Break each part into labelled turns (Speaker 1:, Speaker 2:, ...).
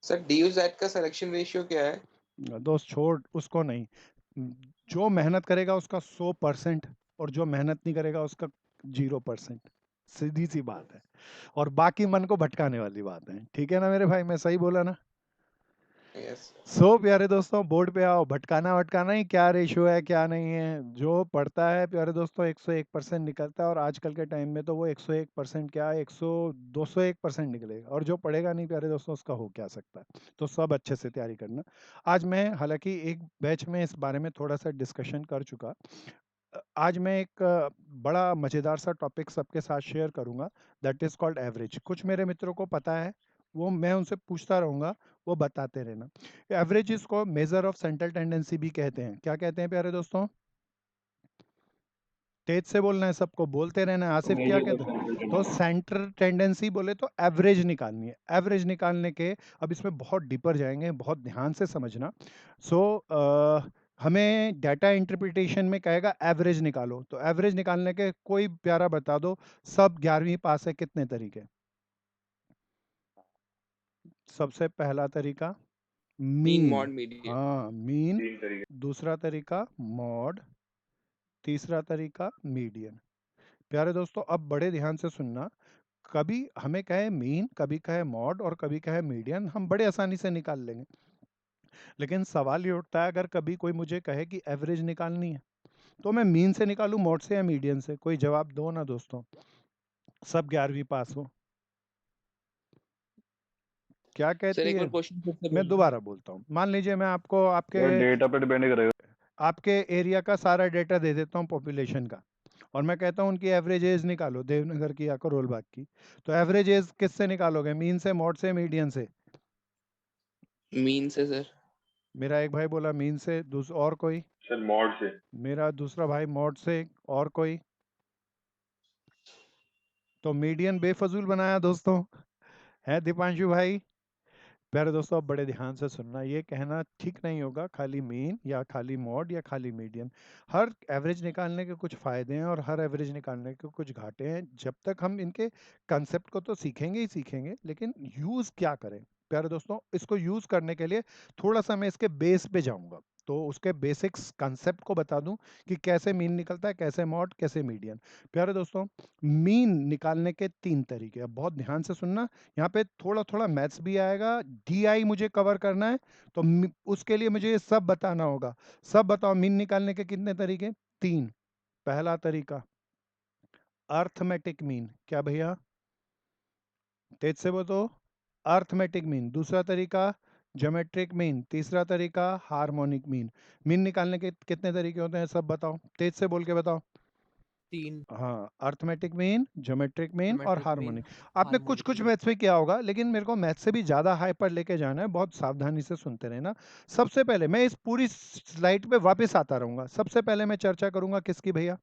Speaker 1: Sir D you Z का selection ratio क्या है?
Speaker 2: दोस्त छोड़ उसको नहीं। जो मेहनत करेगा उसका 100% और जो मेहनत नहीं करेगा उसका 0%। सीधी सी बात है। और बाकी मन को भटकाने वाली बात है। ठीक है ना मेरे भाई, मैं सही बोला ना?
Speaker 1: यस।
Speaker 2: प्यारे दोस्तों, बोर्ड पे आओ। भटकाना भटकाना ही क्या रेशियो है क्या नहीं है, जो पढ़ता है प्यारे दोस्तों 101% निकलता है। और आजकल के टाइम में तो वो 101% क्या, 201% निकलेगा। और जो पढ़ेगा नहीं प्यारे दोस्तों, उसका हो क्या सकता है। तो सब अच्छे से तैयारी करना। आज मैं हालांकि एक बैच में इस बारे में थोड़ा सा डिस्कशन कर चुका। आज मैं एक बड़ा मज़ेदार सा टॉपिक सबके साथ शेयर करूंगा। That is called average. कुछ मेरे मित्रों को पता है, वो मैं उनसे पूछता रहूंगा, वो बताते रहना। एवरेज इसको मेजर ऑफ सेंट्रल टेंडेंसी भी कहते हैं। क्या कहते हैं प्यारे दोस्तों? तेज से बोलना है, सबको बोलते रहना है। आसिफ क्या कहते हैं? तो सेंट्रल टेंडेंसी बोले तो एवरेज निकालनी है। एवरेज निकालने के, अब इसमें बहुत डीपर जाएंगे, बहुत ध्यान से समझना। सो हमें डाटा इंटरप्रिटेशन में कहेगा एवरेज निकालो, तो एवरेज निकालने के कोई प्यारा बता दो। सब 11वीं पास है, कितने तरीके? सबसे पहला तरीका
Speaker 1: मीन
Speaker 2: मीन।
Speaker 1: Mode median.
Speaker 2: हाँ मीन। दूसरा तरीका मॉड। तीसरा तरीका मीडियन। प्यारे दोस्तों अब बड़े ध्यान से सुनना। कभी हमें कहे मीन, कभी कहे मॉड और कभी कहे मीडियन, हम बड़े आसानी से निकाल लेंगे। लेकिन सवाल ये उठता है, अगर कभी कोई मुझे कहे कि एवरेज निकालनी है, तो मैं मीन से निकालूं, मॉड से या मीडियन से? कोई जवाब दो ना दोस्तों, सब 11वीं पास हो। क्या
Speaker 1: सर
Speaker 2: कहती
Speaker 1: एक
Speaker 2: है?
Speaker 1: बार क्वेश्चन फिर से
Speaker 2: मैं
Speaker 1: बोलना।
Speaker 2: दोबारा बोलता हूँ। मान लीजिए मैं आपको आपके
Speaker 3: यार डेटा पे डिपेंड करेगा।
Speaker 2: आपके एरिया का सारा डेटा दे देता हूँ, पॉपुलेशन का। और मैं कहता हूँ उनकी एवरेज एज निकालो, देवनगर की या करोल बाग की। तो एवरेज एज किससे निकालोगे? मीन से, मॉड से, मीडियन से?
Speaker 1: मीन से सर।
Speaker 2: मेरा एक भाई बोला मीन से, और कोई?
Speaker 3: सर मॉड से।
Speaker 2: मेरा दूसरा भाई मॉड से। और कोई? तो मीडियन बेफजूल बनाया दोस्तों, है दीपांशु भाई? प्यारे दोस्तों अब बड़े ध्यान से सुनना। ये कहना ठीक नहीं होगा खाली मीन या खाली मॉड या खाली मीडियन। हर एवरेज निकालने के कुछ फायदे हैं और हर एवरेज निकालने के कुछ घाटे हैं। जब तक हम इनके कंसेप्ट को तो सीखेंगे ही सीखेंगे, लेकिन यूज़ क्या करें प्यारे दोस्तों, इसको यूज़ करने के लिए थोड़ा सा मैं इसके बेस पे जाऊंगा। तो उसके बेसिक्स कंसेप्ट को बता दूं कि कैसे मीन निकलता है, कैसे मॉड, कैसे मीडियन। प्यारे दोस्तों मीन निकालने के 3 तरीके, अब बहुत ध्यान से सुनना। यहाँ पे थोड़ा थोड़ा मैथ्स भी आएगा, डीआई मुझे कवर करना है। तो उसके लिए मुझे ये सब बताना होगा। सब बताओ, मीन निकालने के कितने तरीके? 3। पहला तरीका अर्थमेटिक मीन। क्या भैया? तेज से बताओ। Arithmetic mean. दूसरा तरीका ज्योमेट्रिक मीन। तीसरा तरीका हार्मोनिक मीन। मीन निकालने के कितने तरीके होते हैं, सब बताओ, तेज से बोल के बताओ।
Speaker 4: 3।
Speaker 2: हाँ, अर्थमेटिक मीन, ज्योमेट्रिक मीन और
Speaker 4: ज्योमेट्रिक मीन,
Speaker 2: हार्मोनिक। आपने कुछ
Speaker 4: हार्मोनिक
Speaker 2: कुछ
Speaker 4: मीन।
Speaker 2: मैथ्स में किया होगा, लेकिन मेरे को मैथ्स से भी ज़्यादा हाई पर लेके जाना है। बहुत सावधानी से सुनते रहना। सबसे पहले मैं इस पूरी स्लाइड पे वापस आता रहूंगा। सबसे पहले मैं चर्चा करूंगा किसकी भैया?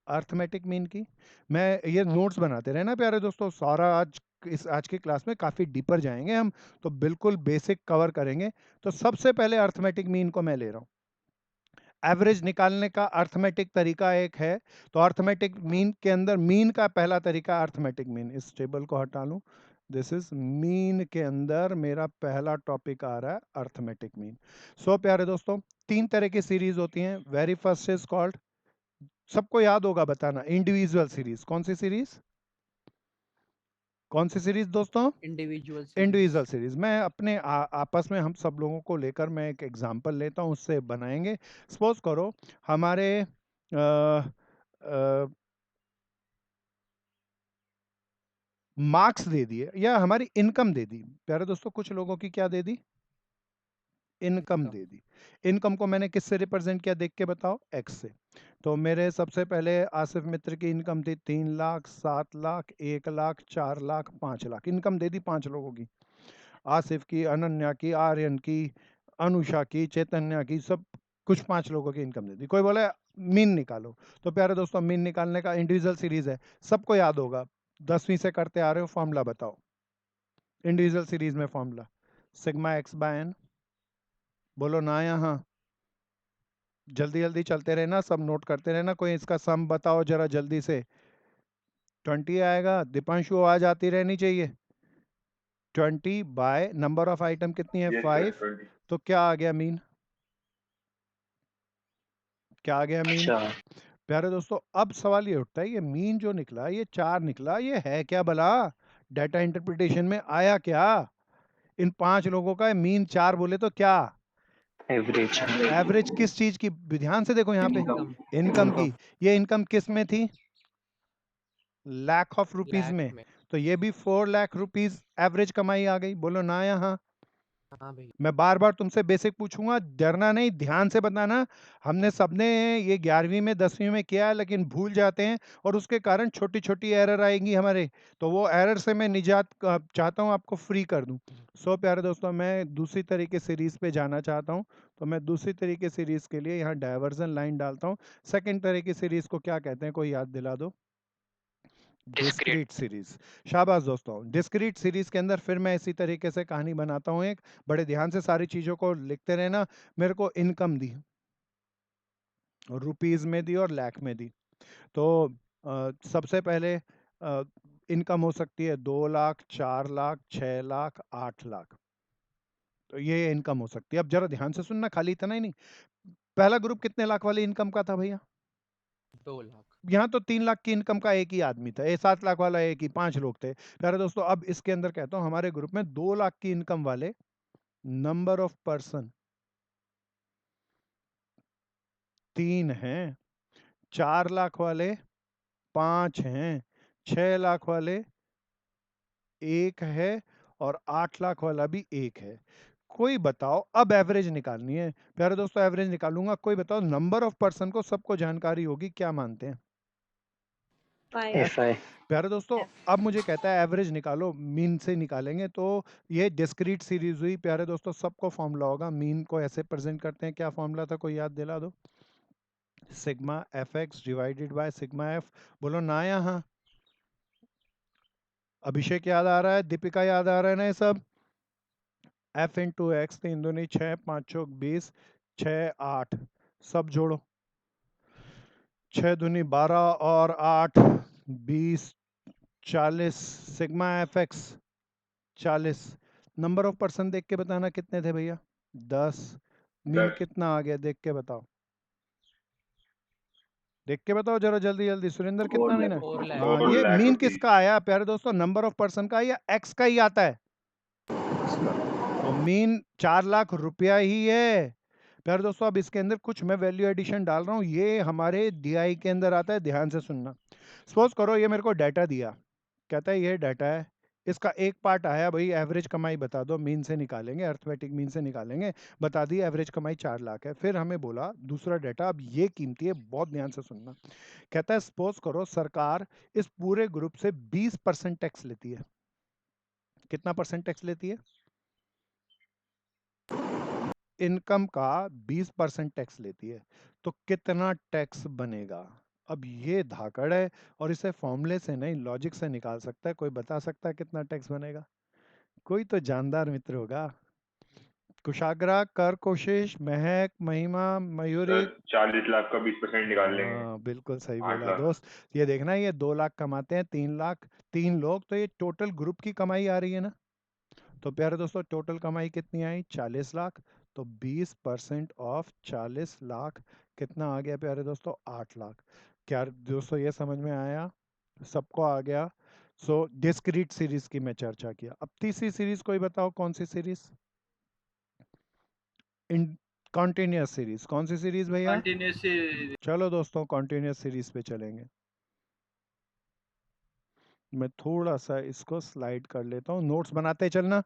Speaker 2: अर्थमेटिक मीन की। मैं ये नोट्स बनाते रहे ना प्यारे दोस्तों, सारा आज की क्लास में काफ़ी डीपर जाएंगे हम। तो बिल्कुल बेसिक कवर करेंगे। तो सबसे पहले अर्थमेटिक मीन को मैं ले रहा हूँ। एवरेज निकालने का अर्थमेटिक तरीका एक है। तो अर्थमेटिक मीन के अंदर मीन का पहला तरीका अर्थमेटिक मीन। इस टेबल को हटा लूं। दिस इज मीन के अंदर मेरा पहला टॉपिक आ रहा है अर्थमेटिक मीन। प्यारे दोस्तों 3 तरह की सीरीज होती हैं। वेरी फर्स्ट इज कॉल्ड, सबको याद होगा, बताना, इंडिविजुअल सीरीज। कौन सी सीरीज? कौन सी सीरीज दोस्तों?
Speaker 4: Individual series.
Speaker 2: Individual series. मैं अपने आपस में हम सब लोगों को लेकर मैं एक एग्जांपल लेता हूँ, उससे बनाएंगे। सपोज करो हमारे मार्क्स दे दिए या हमारी इनकम दे दी। प्यारे दोस्तों कुछ लोगों की क्या दे दी? Income
Speaker 4: income.
Speaker 2: दे दी। इनकम को मैंने किससे रिप्रेजेंट किया, देख के बताओ? एक्स से। तो मेरे सबसे पहले आसिफ मित्र की इनकम थी 3 लाख, 7 लाख, 1 लाख, 4 लाख, 5 लाख। इनकम दे दी 5 लोगों की। आसिफ की, अनन्या की, आर्यन की, अनुषा की, चैतन्या की, सब कुछ 5 लोगों की इनकम दे दी। कोई बोले मीन निकालो। तो प्यारे दोस्तों मीन निकालने का इंडिविजुअल सीरीज है, सबको याद होगा, 10वीं से करते आ रहे हो। फॉर्मूला बताओ इंडिविजुअल सीरीज में। Formula sigma x by n. बोलो ना यहाँ, जल्दी जल्दी चलते रहना, सब नोट करते रहना। कोई इसका सम बताओ जरा जल्दी से। 20 आएगा। दीपांशु आवाज आती रहनी चाहिए। 20 बाय नंबर ऑफ आइटम कितनी है
Speaker 3: Yes,
Speaker 2: 5,
Speaker 3: sir. 20.
Speaker 2: तो क्या आ गया मीन? क्या आ गया मीन?
Speaker 5: अच्छा
Speaker 2: प्यारे दोस्तों अब सवाल ये उठता है, ये मीन जो निकला, ये 4 निकला, ये है क्या भला? डाटा इंटरप्रिटेशन में आया क्या? इन 5 लोगों का मीन 4 बोले तो क्या?
Speaker 5: एवरेज
Speaker 2: एवरेज किस चीज की? ध्यान से देखो यहाँ पे,
Speaker 4: इनकम
Speaker 2: इनकम की। ये इनकम किस में थी? लाख ऑफ रुपीज
Speaker 4: लाख
Speaker 2: में।
Speaker 4: में।
Speaker 2: तो ये भी 4 लाख रुपीज एवरेज कमाई आ गई। बोलो ना यहाँ।
Speaker 4: हाँ भैया।
Speaker 2: मैं बार बार तुमसे बेसिक पूछूंगा, डरना नहीं, ध्यान से बताना। हमने सबने ये 11वीं में 10वीं में किया है, लेकिन भूल जाते हैं और उसके कारण छोटी छोटी एरर आएंगी हमारे। तो वो एरर से मैं निजात चाहता हूँ, आपको फ्री कर दूं। सो प्यारे दोस्तों मैं दूसरी तरीके सीरीज पे जाना चाहता हूँ। तो मैं दूसरी तरीके सीरीज के लिए यहाँ डायवर्जन लाइन डालता हूँ। सेकेंड तरीके सीरीज को क्या कहते हैं, कोई याद दिला दो? Discrete series. शाबाश दोस्तों। डिस्क्रीट सीरीज के अंदर फिर मैं इसी तरीके से कहानी बनाता हूँ एक। बड़े ध्यान से सारी चीजों को लिखते रहना। मेरे को इनकम दी, रुपीज में दी और लाख में दी। तो सबसे पहले इनकम हो सकती है 2 लाख, 4 लाख, 6 लाख, 8 लाख। तो ये इनकम हो सकती है। अब जरा ध्यान से सुनना, खाली इतना ही नहीं। पहला ग्रुप कितने लाख वाली इनकम का था भैया?
Speaker 4: 2 लाख।
Speaker 2: यहाँ तो 3 लाख की इनकम का एक ही आदमी था, 7 लाख वाला एक ही, 5 लोग थे। प्यारे दोस्तों अब इसके अंदर कहता हूँ हमारे ग्रुप में 2 लाख की इनकम वाले नंबर ऑफ पर्सन 3 हैं, 4 लाख वाले 5 हैं, 6 लाख वाले 1 है और 8 लाख वाला भी 1 है। कोई बताओ, अब एवरेज निकालनी है प्यारे दोस्तों, एवरेज निकालूंगा। कोई बताओ नंबर ऑफ पर्सन को सबको जानकारी होगी, क्या मानते हैं?
Speaker 5: FI
Speaker 2: प्यारे दोस्तों अब मुझे कहता है एवरेज निकालो, मीन से निकालेंगे। तो ये डिस्क्रीट सीरीज हुई प्यारे दोस्तों, सबको फॉर्मूला होगा। मीन को ऐसे प्रेजेंट करते हैं, क्या फॉर्मूला था, कोई याद दिला दो? Sigma F x divided by sigma F. बोलो ना यहाँ। अभिषेक याद आ रहा है, दीपिका याद आ रहा है ना ये सब? एफ इंटू एक्स, 3 दूनी 6, 5 चौक 20, 6 8, सब जोड़ो। 6 दूनी 12 और 8 20, 40। Sigma F x 40। Number of person देख के बताना कितने थे भैया? 10। मीन
Speaker 3: 10.
Speaker 2: कितना आ गया देख के बताओ, देख के बताओ जरा जल्दी जल्दी। सुरेंद्र कितना
Speaker 3: 4
Speaker 2: मीन है?
Speaker 4: 4 लाख।
Speaker 2: हाँ
Speaker 3: 4
Speaker 2: ये
Speaker 3: lakh
Speaker 2: मीन
Speaker 3: rupees.
Speaker 2: किसका आया प्यारे दोस्तों? नंबर ऑफ पर्सन का या एक्स का ही आता है? तो मीन 4 लाख रुपया ही है प्यारे दोस्तों। अब इसके अंदर कुछ मैं वैल्यू एडिशन डाल रहा हूँ, ये हमारे डीआई के अंदर आता है, ध्यान से सुनना। सपोज करो ये मेरे को डाटा दिया, कहता है ये डाटा है, इसका एक पार्ट आया भाई एवरेज कमाई बता दो, मीन से निकालेंगे, अर्थमेटिक मीन से निकालेंगे। बता दी एवरेज कमाई 4 लाख है। फिर हमें बोला दूसरा डाटा, अब ये कीमती है, बहुत ध्यान से सुनना। कहता है सपोज करो सरकार इस पूरे ग्रुप से 20% टैक्स लेती है। कितना परसेंट टैक्स लेती है? इनकम का 20% टैक्स लेती है। तो कितना टैक्स बनेगा? अब ये धाकड़ है और इसे फॉर्मूले से नहीं लॉजिक से निकाल सकता है। कोई बता सकता है कितना टैक्स बनेगा? कोई तो जानदार मित्र होगा। कुशाग्रा, कर कोशिश, महक, महिमा, मयूरी।
Speaker 3: सर 40 लाख का 20% निकाल लेंगे.
Speaker 2: हाँ बिल्कुल सही
Speaker 3: 8
Speaker 2: बोला
Speaker 3: लाख.
Speaker 2: दोस्त। ये देखना, ये 2 लाख कमाते हैं, 3 लाख, 3 लोग, तो ये टोटल ग्रुप की कमाई आ रही है ना। तो प्यारे दोस्तों टोटल कमाई कितनी आई? 40 लाख। तो 20% ऑफ 40 लाख कितना आ गया प्यारे दोस्तों? 8 लाख। क्या दोस्तों ये समझ में आया? सबको आ गया? सो डिस्क्रीट सीरीज की मैं चर्चा किया। अब तीसरी सीरीज कोई बताओ कौन सी सीरीज? इन कॉन्टिन्यूस सीरीज। कौन सी सीरीज भैया?
Speaker 6: कंटिन्यूस
Speaker 2: चलो दोस्तों कॉन्टिन्यूस सीरीज पे चलेंगे। मैं थोड़ा सा इसको स्लाइड कर लेता हूँ, नोट्स बनाते चलना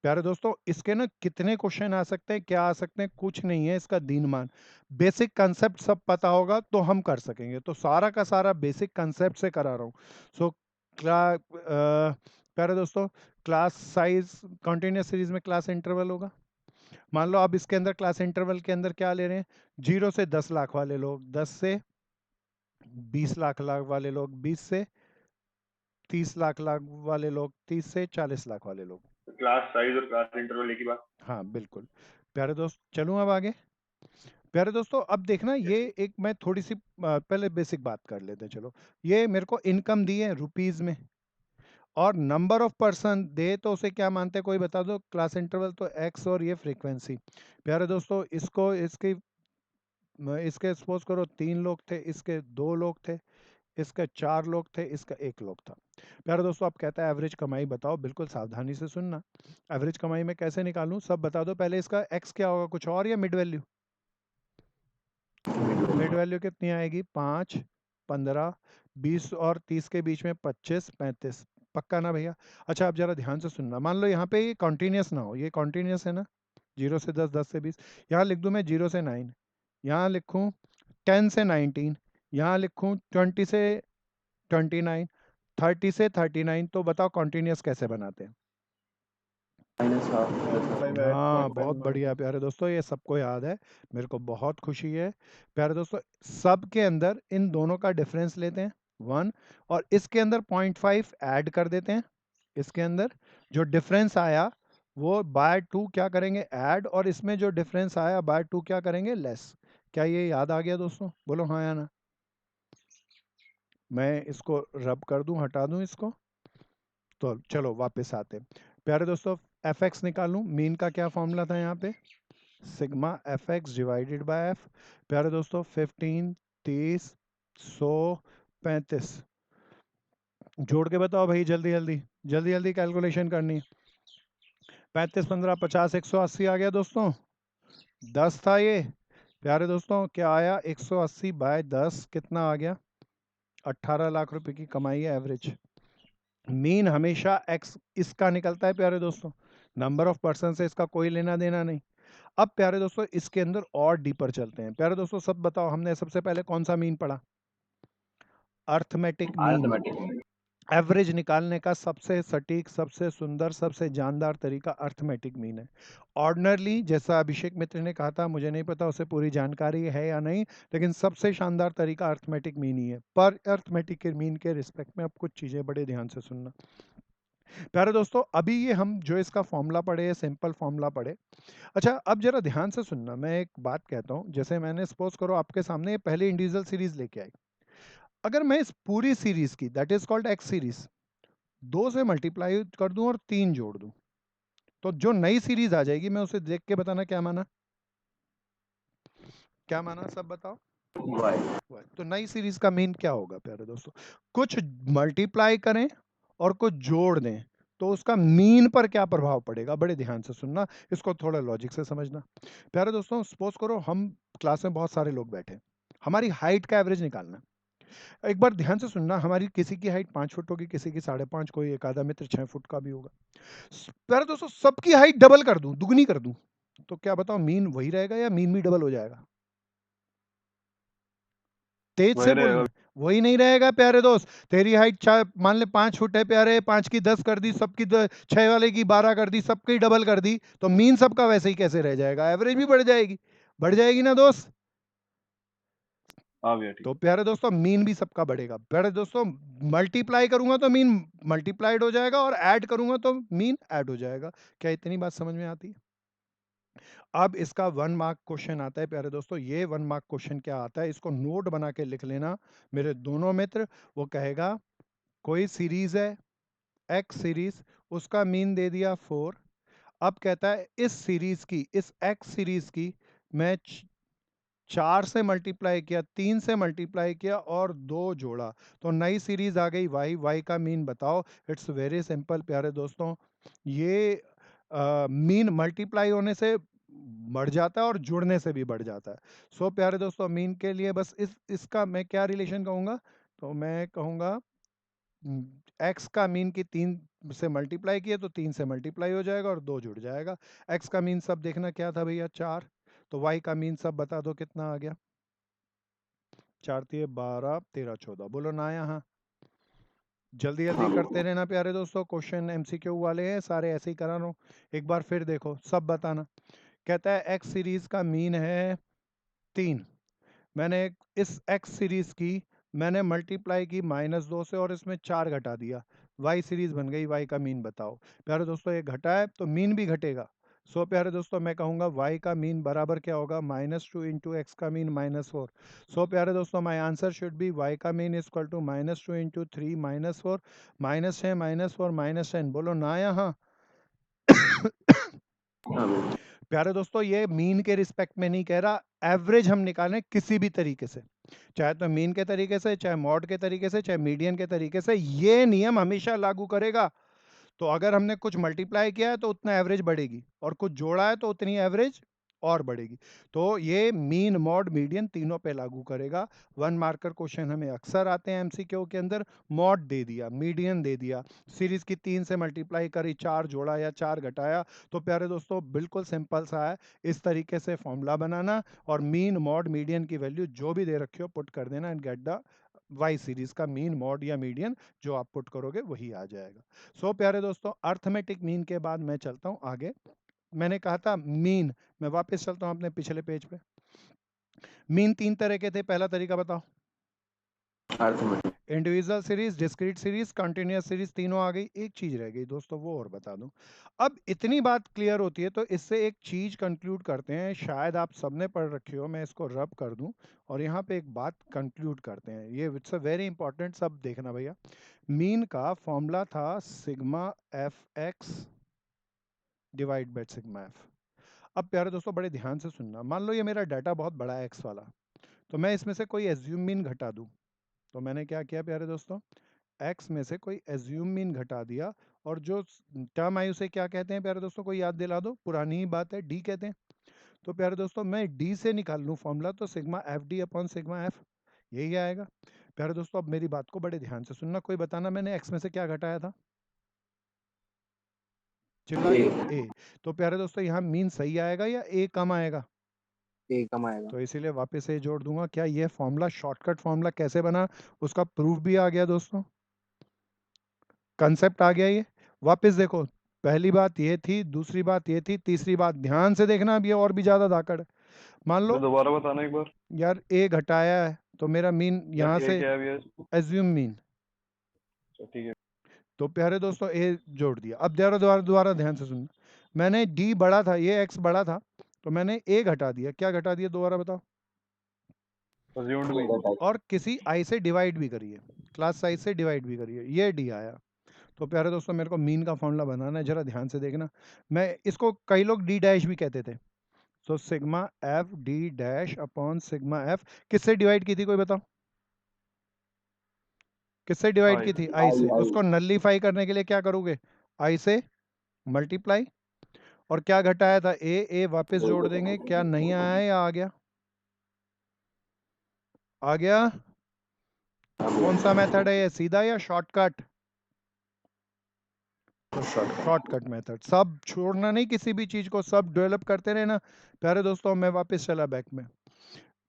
Speaker 2: प्यारे दोस्तों। इसके ना कितने क्वेश्चन आ सकते हैं, क्या आ सकते हैं, कुछ नहीं है इसका दीनमान। बेसिक कंसेप्ट सब पता होगा तो हम कर सकेंगे। तो सारा का सारा बेसिक कंसेप्ट से करा रहा हूँ। सो प्यारे दोस्तों क्लास साइज कॉन्टिन्यूस सीरीज में क्लास इंटरवल होगा। मान लो अब इसके अंदर क्लास इंटरवल के अंदर क्या ले रहे हैं? 0 से 10 लाख वाले लोग 10 से, 20 लाख वाले लोग 20 से, 30 लाख वाले लोग 30 से, 40 लाख वाले लोग।
Speaker 3: क्लास साइज और क्लास इंटरवल एक ही बात.
Speaker 2: हाँ बिल्कुल प्यारे दोस्त। चलूँ अब आगे? प्यारे दोस्तों अब देखना, ये एक मैं थोड़ी सी पहले बेसिक बात कर लेते हैं। चलो ये मेरे को इनकम दी है रुपीज में, और नंबर ऑफ पर्सन दे तो उसे क्या मानते हैं, कोई बता दो। क्लास इंटरवल तो एक्स और ये फ्रीक्वेंसी। प्यारे दोस्तों इसको इसके सपोज करो 3 लोग थे, इसके 2 लोग थे, इसके 4 लोग थे, इसका 1 लोग था। प्यारे दोस्तों अब कहता है एवरेज कमाई बताओ। बिल्कुल सावधानी से सुनना। एवरेज कमाई में कैसे निकालूं, सब बता दो पहले। इसका एक्स क्या होगा, कुछ और या मिड वैल्यू? मिड वैल्यू कितनी आएगी, 5, 15, 20 और 30 के बीच में 25, 35। पक्का ना भैया? अच्छा अब जरा ध्यान से सुनना। मान लो यहाँ पे ये कॉन्टिन्यूस ना हो, ये कॉन्टिन्यूस है ना, 0 से 10, 10 से 20। यहाँ लिख दूँ मैं 0 से 9, यहाँ लिखूँ 10 से 19, यहाँ लिखूँ 20 से 29, 30 से 39। तो बताओ कॉन्टिन्यूस कैसे बनाते हैं? हाँ बहुत बढ़िया प्यारे दोस्तों, ये सबको याद है, मेरे को बहुत खुशी है। प्यारे दोस्तों सब के अंदर इन दोनों का डिफरेंस लेते हैं 1, और इसके अंदर 0.5 ऐड कर देते हैं। इसके अंदर जो डिफरेंस आया वो बाय 2 क्या करेंगे, ऐड, और इसमें जो डिफरेंस आया बाय 2 क्या करेंगे, लेस। क्या ये याद आ गया दोस्तों? बोलो हाँ या ना। मैं इसको रब कर दूं, हटा दूं इसको। तो चलो वापस आते हैं। प्यारे दोस्तों एफ एक्स निकालूं, मीन का क्या फॉर्मूला था यहाँ पे, sigma F x divided by F. प्यारे दोस्तों 15, 30, 100, 35। जोड़ के बताओ भाई, जल्दी जल्दी जल्दी जल्दी कैलकुलेशन करनी। 35, 15, 50, 180 आ गया दोस्तों। 10 था ये। प्यारे दोस्तों क्या आया, 180 बाय 10 कितना आ गया, 18 लाख रुपए की कमाई है एवरेज। मीन हमेशा एक्स इसका निकलता है प्यारे दोस्तों, नंबर ऑफ पर्सन से इसका कोई लेना देना नहीं। अब प्यारे दोस्तों इसके अंदर और डीपर चलते हैं। प्यारे दोस्तों सब बताओ, हमने सबसे पहले कौन सा मीन पढ़ा, अर्थमेटिक मीन। एवरेज निकालने का सबसे सटीक, सबसे सुंदर, सबसे जानदार तरीका अर्थमेटिक मीन है। ऑर्डिनरली जैसा अभिषेक मित्र ने कहा था, मुझे नहीं पता उसे पूरी जानकारी है या नहीं, लेकिन सबसे शानदार तरीका अर्थमेटिक मीन ही है। पर अर्थमेटिक के मीन के रिस्पेक्ट में अब कुछ चीजें बड़े ध्यान से सुनना। प्यारे दोस्तों अभी ये हम जो इसका फॉर्मूला पढ़े, सिंपल फॉर्मूला पढ़े। अच्छा अब जरा ध्यान से सुनना, मैं एक बात कहता हूँ। जैसे मैंने सपोज करो आपके सामने पहले इंडिविजुअल सीरीज लेके आई, अगर मैं इस पूरी सीरीज की, that is called x series, 2 से मल्टीप्लाई कर दूं और 3 जोड़ दूं, तो जो नई सीरीज आ जाएगी मैं उसे देख के बताना क्या माना, क्या माना सब बताओ। तो नई सीरीज का मीन क्या होगा प्यारे दोस्तों, कुछ मल्टीप्लाई करें और कुछ जोड़ दें तो उसका मीन पर क्या प्रभाव पड़ेगा, बड़े ध्यान से सुनना, इसको थोड़ा लॉजिक से समझना। प्यारे दोस्तों सपोज करो हम क्लास में बहुत सारे लोग बैठे, हमारी हाइट का एवरेज निकालना। एक बार ध्यान से सुनना, हमारी किसी की हाइट 5 फुट होगी, किसी की 5.5, कोई एक आधा मित्र 6 फुट का भी होगा। प्यारे दोस्तों सबकी हाइट डबल कर दूं, दुगनी कर दूं, तो क्या बताओ मीन वही रहेगा या मीन भी डबल हो जाएगा? तेज से बोलना, वही नहीं रहेगा प्यारे दोस्त। तेरी हाइट मान ले 5 फुट है प्यारे, 5 की 10 कर दी, सबकी 6 वाले की 12 कर दी, सबकी डबल कर दी, तो मीन सबका वैसे ही कैसे रह जाएगा, एवरेज भी बढ़ जाएगी, बढ़ जाएगी ना दोस्त। तो प्यारे दोस्तों मीन भी सबका बढ़ेगा। प्यारे दोस्तों मल्टीप्लाई करूंगा तो मीन मल्टीप्लाइड हो जाएगा और ऐड करूंगा तो मीन ऐड हो जाएगा। क्या इतनी बात समझ में आती है? अब इसका 1 मार्क क्वेश्चन आता है प्यारे दोस्तों। ये 1 मार्क क्वेश्चन क्या आता है, इसको नोट बना के लिख लेना मेरे दोनों मित्र। वो कहेगा कोई सीरीज है एक्स सीरीज, उसका मीन दे दिया 4। अब कहता है इस सीरीज की, इस एक्स सीरीज की मैं 4 से मल्टीप्लाई किया, 3 से मल्टीप्लाई किया और 2 जोड़ा, तो नई सीरीज आ गई वाई। वाई का मीन बताओ। इट्स वेरी सिंपल प्यारे दोस्तों, ये मीन मल्टीप्लाई होने से बढ़ जाता है और जुड़ने से भी बढ़ जाता है। सो प्यारे दोस्तों मीन के लिए बस इसका मैं क्या रिलेशन कहूँगा, तो मैं कहूँगा एक्स का मीन की 3 से मल्टीप्लाई किए तो 3 से मल्टीप्लाई हो जाएगा और 2 जुड़ जाएगा। एक्स का मीन सब देखना क्या था भैया, 4। तो वाई का मीन सब बता दो कितना आ गया, 4 3 12 13 14। बोलो ना यहाँ, जल्दी जल्दी करते रहना प्यारे दोस्तों, क्वेश्चन एमसीक्यू वाले हैं सारे, ऐसे ही करा रहा हूँ। एक बार फिर देखो सब बताना। कहता है एक्स सीरीज का मीन है 3, मैंने इस एक्स सीरीज की मैंने मल्टीप्लाई की -2 से और इसमें 4 घटा दिया, वाई सीरीज बन गई। वाई का मीन बताओ। प्यारे दोस्तों ये घटा है तो मीन भी घटेगा, सो प्यारे दोस्तों मैं कहूँगा y का मीन बराबर क्या होगा -2 इंटू एक्स का मीन -4। सो प्यारे दोस्तों my answer should be y का mean is equal to -2 into 3 -4 -6 -4 -10। बोलो ना यहाँ।
Speaker 3: हाँ भैया।
Speaker 2: प्यारे दोस्तों ये मीन के रिस्पेक्ट में नहीं कह रहा, एवरेज हम निकालें किसी भी तरीके से, चाहे तो मीन के तरीके से, चाहे मॉड के तरीके से, चाहे मीडियन के तरीके से, ये नियम हमेशा लागू करेगा। तो अगर हमने कुछ मल्टीप्लाई किया है तो उतना एवरेज बढ़ेगी, और कुछ जोड़ा है तो उतनी एवरेज और बढ़ेगी। तो ये मीन मॉड मीडियन तीनों पे लागू करेगा। 1 मार्कर क्वेश्चन हमें अक्सर आते हैं एमसीक्यू के अंदर, मॉड दे दिया, मीडियन दे दिया, सीरीज की 3 से मल्टीप्लाई करी, 4 जोड़ा या 4 घटाया। तो प्यारे दोस्तों बिल्कुल सिंपल सा है, इस तरीके से फॉर्मूला बनाना और मीन मॉड मीडियन की वैल्यू जो भी दे रखी हो पुट कर देना and get the y series का मीन मॉड या मीडियन जो आप पुट करोगे वही आ जाएगा। सो प्यारे दोस्तों अर्थमेटिक मीन के बाद मैं चलता हूं आगे। मैंने कहा था मीन, मैं वापस चलता हूं अपने पिछले पेज पे। मीन 3 तरह के थे, पहला तरीका बताओ।
Speaker 3: Arithmetic.
Speaker 2: Individual series, discrete series, continuous series, तीनों आ गई। एक चीज रह गई दोस्तों, वो और बता दूं। अब इतनी बात क्लियर होती है तो इससे एक चीज कंक्लूड करते हैं, शायद आप सबने पढ़ रखी हो, मैं इसको रब कर दूं और यहाँ पे एक बात कंक्लूड करते हैं। ये इट्स अ वेरी इंपॉर्टेंट, सब देखना भैया। मीन का फॉर्मूला था sigma F x divide by sigma F. अब प्यारे दोस्तों बड़े ध्यान से सुनना, मान लो ये मेरा डाटा बहुत बड़ा है एक्स वाला, तो मैं इसमें से कोई एज्यूम मीन घटा दूं। तो मैंने क्या किया प्यारे दोस्तों, एक्स में से कोई एज्यूम मीन घटा दिया, और जो टर्म आई उसे क्या कहते हैं प्यारे दोस्तों, कोई याद दिला दो, पुरानी ही बात है, डी कहते हैं। तो प्यारे दोस्तों मैं डी से निकाल लूँ फॉर्मूला, तो sigma F D upon sigma F, यही आएगा। प्यारे दोस्तों अब मेरी बात को बड़े ध्यान से सुनना, कोई बताना मैंने एक्स में से क्या घटाया था, चिल्ला के। ए। तो प्यारे दोस्तों यहाँ मीन सही आएगा या ए कम आएगा,
Speaker 5: ए कम आएगा।
Speaker 2: तो इसीलिए वापस से जोड़ दूंगा। क्या ये फॉर्मूला शॉर्टकट फॉर्मूला कैसे बना उसका प्रूफ भी आ गया दोस्तों, कंसेप्ट आ गया। ये वापस देखो, पहली बात ये थी, दूसरी बात ये थी, तीसरी बात ध्यान से देखना, अब ये और भी ज्यादा धाकड़ है। मान लो
Speaker 3: दोबारा बताना एक बार।
Speaker 2: यार ए घटाया है तो मेरा मीन यहाँ से
Speaker 3: क्या है भैया इसको?
Speaker 2: एज्यूम मीन,
Speaker 3: ठीक है।
Speaker 2: तो प्यारे दोस्तों ए जोड़ दिया। अब दोबारा दोबारा दोबारा ध्यान से सुनना, मैंने डी बड़ा था, ये एक्स बड़ा था, तो मैंने ए घटा दिया। क्या घटा दिया दोबारा बताओ,
Speaker 3: Assumed मीन।
Speaker 2: और किसी आई से डिवाइड भी करिए, क्लास साइज से डिवाइड भी करिए, ये डी आया। तो प्यारे दोस्तों मेरे को मीन का फॉर्मूला बनाना है, जरा ध्यान से देखना। मैं इसको कई लोग डी डैश भी कहते थे। तो sigma F D dash upon sigma F किससे डिवाइड की थी, कोई बताओ, किससे डिवाइड की थी, आई से। उसको नलिफाई करने के लिए क्या करोगे, आई से मल्टीप्लाई, और क्या घटाया था, ए वापस जोड़ देंगे। क्या नहीं आया है या आ गया, आ गया। कौन सा मेथड है ये, सीधा या शॉर्टकट, शॉर्टकट मेथड। सब छोड़ना नहीं किसी भी चीज को, सब डेवलप करते रहना। प्यारे दोस्तों मैं वापस चला बैक में,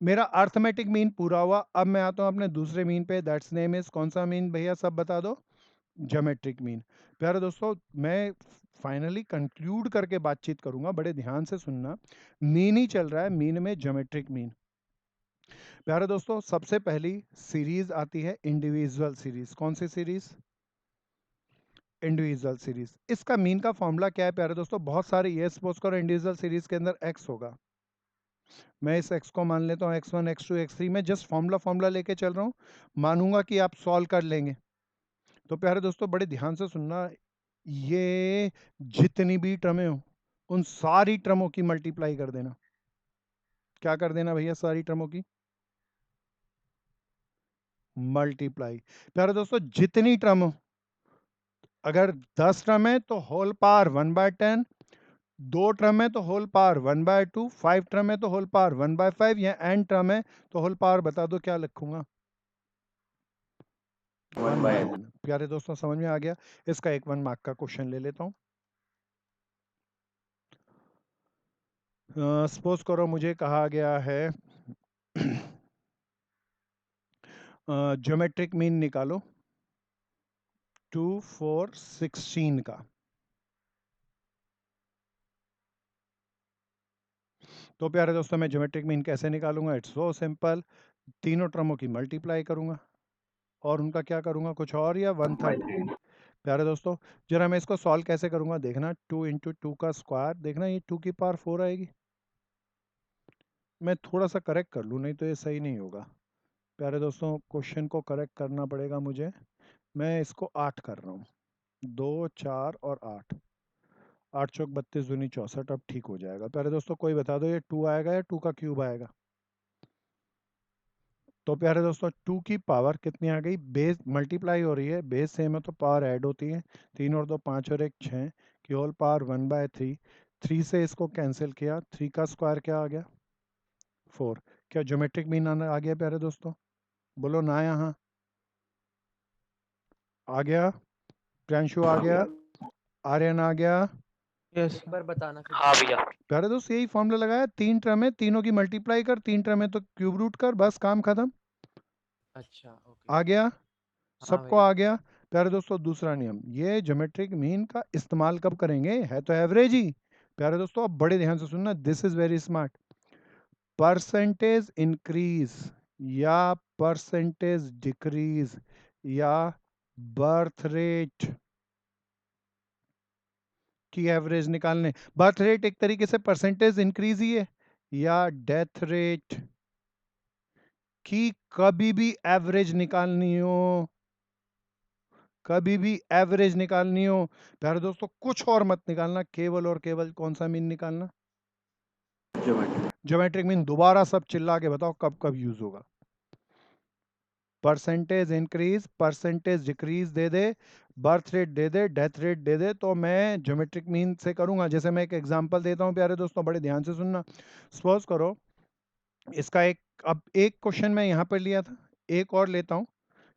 Speaker 2: मेरा अर्थमेटिक मीन पूरा हुआ। अब मैं आता हूं अपने दूसरे मीन पे, दैट्स नेम इज, कौन सा मीन भैया सब बता दो, ज्योमेट्रिक मीन। प्यारे दोस्तों मैं फाइनली कंक्लूड करके बातचीत करूंगा, बड़े ध्यान से सुनना। मीन ही चल रहा है, मीन में ज्योमेट्रिक मीन। प्यारे दोस्तों सबसे पहली सीरीज आती है इंडिविजुअल सीरीज, कौन सी सीरीज, इंडिविजुअल सीरीज। इसका मीन का फॉर्मूला क्या है प्यारे दोस्तों, बहुत सारे, ये सपोज करो इंडिविजुअल सीरीज के अंदर एक्स होगा, मैं इस x को मान लेता हूँ x1 x2 x3, मैं जस्ट फॉर्मूला लेके चल रहा हूँ, मानूंगा कि आप सॉल्व कर लेंगे। तो प्यारे दोस्तों बड़े ध्यान से सुनना, ये जितनी भी टर्में हो उन सारी टर्मों की मल्टीप्लाई कर देना। क्या कर देना भैया, सारी टर्मों की मल्टीप्लाई। प्यारे दोस्तों जितनी टर्म हो, अगर 10 टर्म है तो होल पावर 1/10, 2 टर्म है तो होल पावर 1/2, 5 टर्म है तो होल पावर 1/5, या n टर्म है तो होल पावर बता दो क्या लिखूंगा, 1/n। प्यारे दोस्तों समझ में आ गया। इसका एक 1 मार्क का क्वेश्चन ले लेता हूं। सपोज करो मुझे कहा गया है ज्योमेट्रिक मीन निकालो 2 4 16 का। तो प्यारे दोस्तों मैं ज्योमेट्रिक मीन कैसे निकालूंगा, इट्स सो सिंपल, तीनों टर्मों की मल्टीप्लाई करूंगा और उनका क्या करूंगा, कुछ और या 1/3। प्यारे दोस्तों जरा मैं इसको सॉल्व कैसे करूंगा देखना, 2 इंटू 2 का स्क्वायर, देखना ये 2 की पावर 4 आएगी। मैं थोड़ा सा करेक्ट कर लूँ, नहीं तो ये सही नहीं होगा। प्यारे दोस्तों क्वेश्चन को करेक्ट करना पड़ेगा मुझे। मैं इसको 8 कर रहा हूँ, 2 4 और 8, 8 चौक 32 दूनी 64, अब ठीक हो जाएगा। प्यारे दोस्तों कोई बता दो ये 2 आएगा या 2 का क्यूब आएगा? तो प्यारे दोस्तों 2 की पावर कितनी आ गई, बेस मल्टीप्लाई हो रही है, बेस सेम है तो पावर ऐड होती है, 3 और 2 5 और 1 6 की होल पावर 1/3। 3 से इसको कैंसिल किया, 3 का स्क्वायर क्या आ गया 4। क्या ज्योमेट्रिक मीन आ गया प्यारे दोस्तों? बोलो ना, यहाँ आ गया, प्रियांशु आ गया, आर्यन आ गया।
Speaker 4: एक बार बताना फिर
Speaker 1: हाँ
Speaker 4: से।
Speaker 1: भैया।
Speaker 2: प्यारे दोस्त यही फॉर्मूला लगाया, 3 टर्म है, तीनों की मल्टीप्लाई कर, 3 टर्म है तो क्यूब रूट कर, बस काम खत्म।
Speaker 4: अच्छा ओके।
Speaker 2: आ गया,
Speaker 4: हाँ
Speaker 2: सबको
Speaker 4: भैया।
Speaker 2: आ गया। प्यारे दोस्तों दूसरा नियम, ये ज्योमेट्रिक मीन का इस्तेमाल कब करेंगे, है तो एवरेज ही। प्यारे दोस्तों अब बड़े ध्यान से सुनना, this is very smart. Percentage increase या परसेंटेज डिक्रीज या बर्थ रेट की एवरेज निकालने, बर्थ रेट एक तरीके से परसेंटेज इंक्रीज ही है, या डेथ रेट की कभी भी एवरेज निकालनी हो, कभी भी एवरेज निकालनी हो, प्यारे दोस्तों कुछ और मत निकालना, केवल और केवल कौन सा मीन निकालना,
Speaker 5: ज्योमेट्रिक।
Speaker 2: Geometric mean. दोबारा सब चिल्ला के बताओ कब कब यूज होगा। परसेंटेज इंक्रीज, परसेंटेज डिक्रीज दे दे, बर्थ रेट दे दे, डेथ रेट दे दे, तो मैं ज्योमेट्रिक मीन से करूंगा। जैसे मैं एक एग्जांपल देता हूं प्यारे दोस्तों, बड़े ध्यान से सुनना। सपोज करो इसका एक, अब एक क्वेश्चन मैं यहाँ पर लिया था, एक और लेता हूँ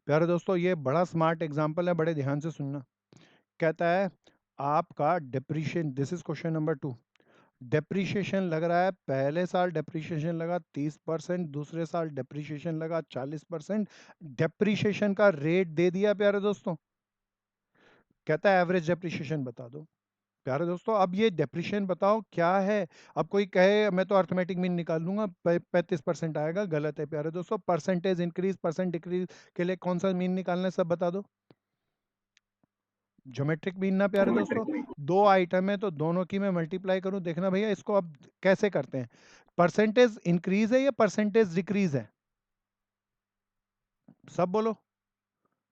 Speaker 2: प्यारे दोस्तों, ये बड़ा स्मार्ट एग्जांपल है, बड़े ध्यान से सुनना। कहता है आपका depreciation, this is question number 2, depreciation लग रहा है, पहले साल डेप्रीशिएशन लगा 30%, दूसरे साल डेप्रीशिएशन लगा 40%, डेप्रीशिएशन का रेट दे दिया प्यारे दोस्तों, कहता है एवरेज डेप्रीशिएशन बता दो। प्यारे दोस्तों अब ये डेप्रीशिएशन बताओ क्या है। अब कोई कहे मैं तो अर्थमेटिक मीन निकाल लूंगा, 35% आएगा, गलत है प्यारे दोस्तों। परसेंटेज इंक्रीज, परसेंट डिक्रीज के लिए कौन सा मीन निकालना है, सब बता दो। ज्योमेट्रिक मीन ना प्यारे दोस्तों, दो आइटम है तो दोनों की मैं मल्टीप्लाई करूं। देखना भैया इसको अब कैसे करते हैं, परसेंटेज इंक्रीज है या परसेंटेज डिक्रीज है, सब बोलो।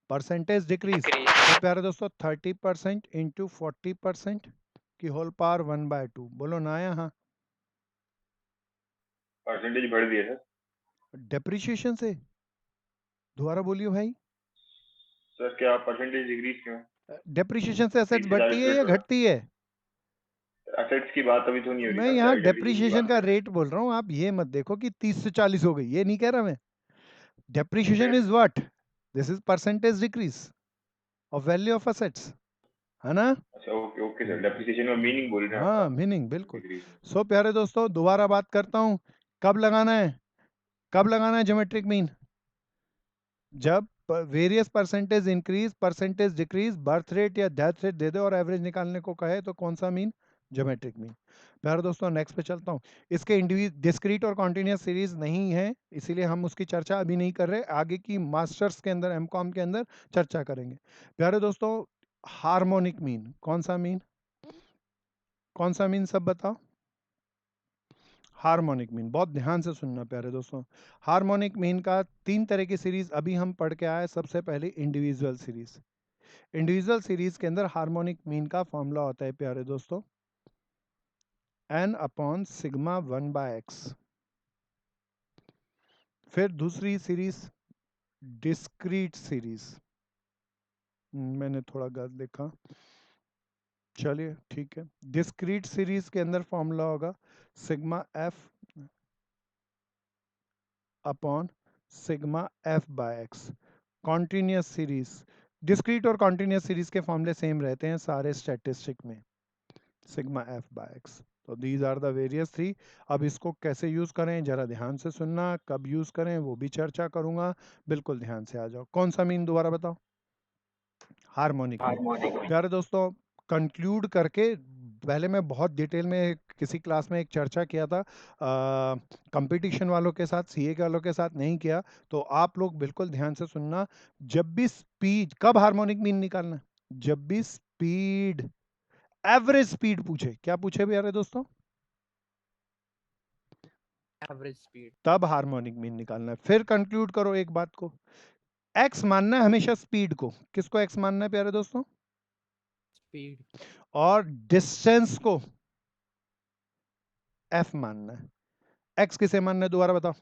Speaker 2: परसेंटेज डिक्रीज, तो प्यारे दोस्तों 30% इंटू 40% की होल पावर 1/2, बोलो ना यहाँ।
Speaker 3: परसेंटेज बढ़ दिया सर।
Speaker 2: डेप्रिशिएशन से, दोबारा बोलिए भाई।
Speaker 3: सर क्या परसेंटेज डिक्रीज क्यों?
Speaker 2: डेप्रिशिएशन से एसेट्स
Speaker 3: 30 से
Speaker 2: बढ़ती
Speaker 3: 40
Speaker 2: है या
Speaker 3: होगा।
Speaker 2: घटती है?
Speaker 3: एसेट्स की बात अभी तो नहीं हो रही
Speaker 2: मैं
Speaker 3: ना,
Speaker 2: यहाँ
Speaker 3: डेप्रिसिएशन की
Speaker 2: डेप्रिशिएशन
Speaker 3: बात
Speaker 2: का
Speaker 3: कर रहे हैं।
Speaker 2: रेट बोल रहा हूँ, आप ये मत देखो कि 30 से 40 हो गई, ये नहीं कह रहा मैं। Depreciation
Speaker 3: Okay.
Speaker 2: Is what, this is percentage decrease of value of assets, है ना?
Speaker 3: अच्छा ओके ओके सर, डेप्रिसिएशन का मीनिंग बोल रहे हैं
Speaker 2: हाँ
Speaker 3: आप।
Speaker 2: मीनिंग बिल्कुल।
Speaker 3: डिक्रीज।
Speaker 2: सो प्यारे दोस्तों दोबारा बात करता हूँ, कब लगाना है, कब लगाना है ज्योमेट्रिक मीन, जब various percentage increase, percentage decrease, birth rate या डेथ रेट दे दे और एवरेज निकालने को कहे तो कौन सा मीन, ज्योमेट्रिक मीन। प्यारे दोस्तों नेक्स्ट पे चलता हूँ। इसके इंडिविजुअल डिस्क्रीट और कॉन्टिन्यूस सीरीज नहीं है, इसीलिए हम उसकी चर्चा अभी नहीं कर रहे, आगे की मास्टर्स के अंदर एमकॉम के अंदर चर्चा करेंगे। प्यारे दोस्तों हार्मोनिक मीन, कौन सा मीन, कौन सा मीन सब बताओ। हार्मोनिक मीन, बहुत ध्यान से सुनना प्यारे दोस्तों। हार्मोनिक मीन का 3 तरह की सीरीज अभी हम पढ़ के आए। सबसे पहले इंडिविजुअल सीरीज, इंडिविजुअल सीरीज के अंदर हार्मोनिक मीन का फॉर्मूला होता है प्यारे दोस्तों n अपॉन सिग्मा 1/x। फिर दूसरी सीरीज डिस्क्रीट सीरीज, मैंने थोड़ा गलत लिखा, चलिए ठीक है। डिस्क्रीट सीरीज के अंदर फॉर्मूला होगा sigma f upon sigma f/x। Continuous series, discrete और कॉन्टिन्यूस सीरीज के फॉर्मूले सेम रहते हैं सारे स्टैटिस्टिक में, सिग्मा f/x। तो दीज आर द वेरियस 3। अब इसको कैसे यूज करें जरा ध्यान से सुनना, कब यूज करें वो भी चर्चा करूंगा, बिल्कुल ध्यान से आ जाओ। कौन सा मीन दोबारा बताओ, हार्मोनिक मीन। प्यारे दोस्तों कंक्लूड करके, पहले मैं बहुत डिटेल में किसी क्लास में एक चर्चा किया था कंपटीशन वालों के साथ, सीए के वालों के साथ नहीं किया, तो आप लोग बिल्कुल ध्यान से सुनना। जब भी स्पीड, कब हार्मोनिक मीन निकालना है, जब भी स्पीड, एवरेज स्पीड पूछे, क्या पूछे प्यारे दोस्तों,
Speaker 4: एवरेज स्पीड।
Speaker 2: तब हार्मोनिक मीन निकालना है। फिर कंक्लूड करो एक बात को, एक्स मानना है हमेशा स्पीड को, किसको एक्स मानना है प्यारे दोस्तों,
Speaker 4: स्पीड।
Speaker 2: और डिस्टेंस को एफ मानना है। एक्स किसे मानना है दोबारा बताओ,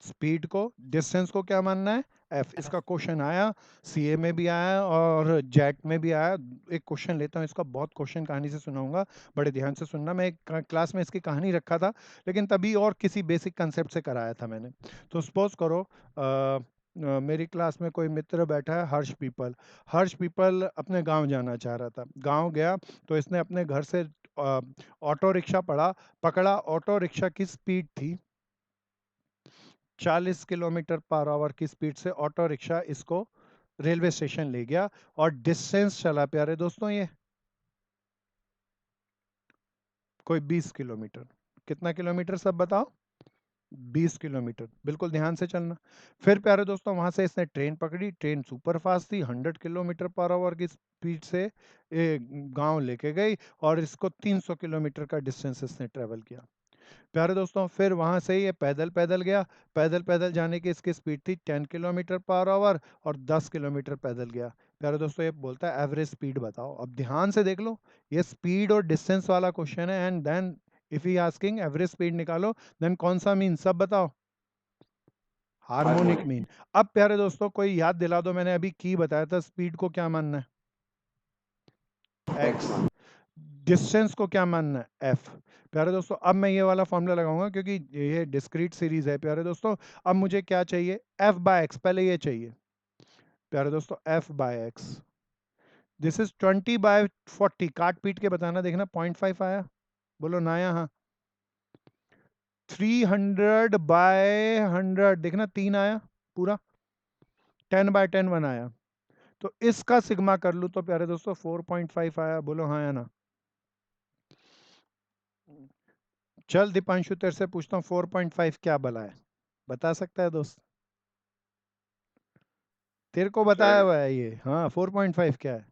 Speaker 2: स्पीड को, डिस्टेंस को क्या मानना है, एफ। इसका क्वेश्चन आया, सीए में भी आया और जेट में भी आया। एक क्वेश्चन लेता हूँ इसका, बहुत क्वेश्चन कहानी से सुनाऊंगा, बड़े ध्यान से सुनना। मैं एक क्लास में इसकी कहानी रखा था, लेकिन तभी और किसी बेसिक कंसेप्ट से कराया था मैंने। तो सपोज करो मेरी क्लास में कोई मित्र बैठा है, हर्ष पीपल। हर्ष पीपल अपने गांव जाना चाह रहा था, गांव गया तो इसने अपने घर से ऑटो रिक्शा पकड़ा। ऑटो रिक्शा की स्पीड थी 40 किलोमीटर पर आवर की स्पीड से ऑटो रिक्शा इसको रेलवे स्टेशन ले गया, और डिस्टेंस चला प्यारे दोस्तों ये कोई 20 किलोमीटर। कितना किलोमीटर सब बताओ, 20 किलोमीटर। बिल्कुल ध्यान से चलना। फिर प्यारे दोस्तों वहां से इसने ट्रेन पकड़ी, ट्रेन सुपर फास्ट थी, 100 किलोमीटर पर आवर की स्पीड से गांव लेके गई, और इसको 300 किलोमीटर का डिस्टेंस इसने ट्रेवल किया। प्यारे दोस्तों फिर वहां से ये पैदल पैदल गया, पैदल पैदल जाने की इसकी स्पीड थी 10 किलोमीटर पर आवर, और 10 किलोमीटर पैदल गया। प्यारे दोस्तों ये बोलता है एवरेज स्पीड बताओ। अब ध्यान से देख लो, ये स्पीड और डिस्टेंस वाला क्वेश्चन है, and then if he asking average speed निकालो, देन कौन सा मीन, सब बताओ, हार्मोनिक मीन। अब प्यारे दोस्तों कोई याद दिला दो, मैंने अभी की बताया था स्पीड को क्या मानना है, एक्स। डिस्टेंस को क्या मानना है, एफ। प्यारे दोस्तों अब मैं ये वाला फॉर्मूला लगाऊंगा, क्योंकि ये डिस्क्रीट सीरीज है प्यारे दोस्तों। अब मुझे क्या चाहिए, एफ बाय एक्स, पहले ये चाहिए प्यारे दोस्तों, f by x. This is 20 by 40, काट पीट के बताना, देखना 0.5 आया, बोलो ना यहाँ। 300 बाय 100, देखना 3 आया पूरा, 10 बाय 10 1 आया। तो इसका सिग्मा कर लूँ तो प्यारे दोस्तों 4.5 आया, बोलो हाँ या ना। चल दीपांशु तेरे से पूछता हूँ 4.5 क्या भला है, बता सकता है दोस्त, तेरे को बताया हुआ है ये, हाँ 4.5 क्या है,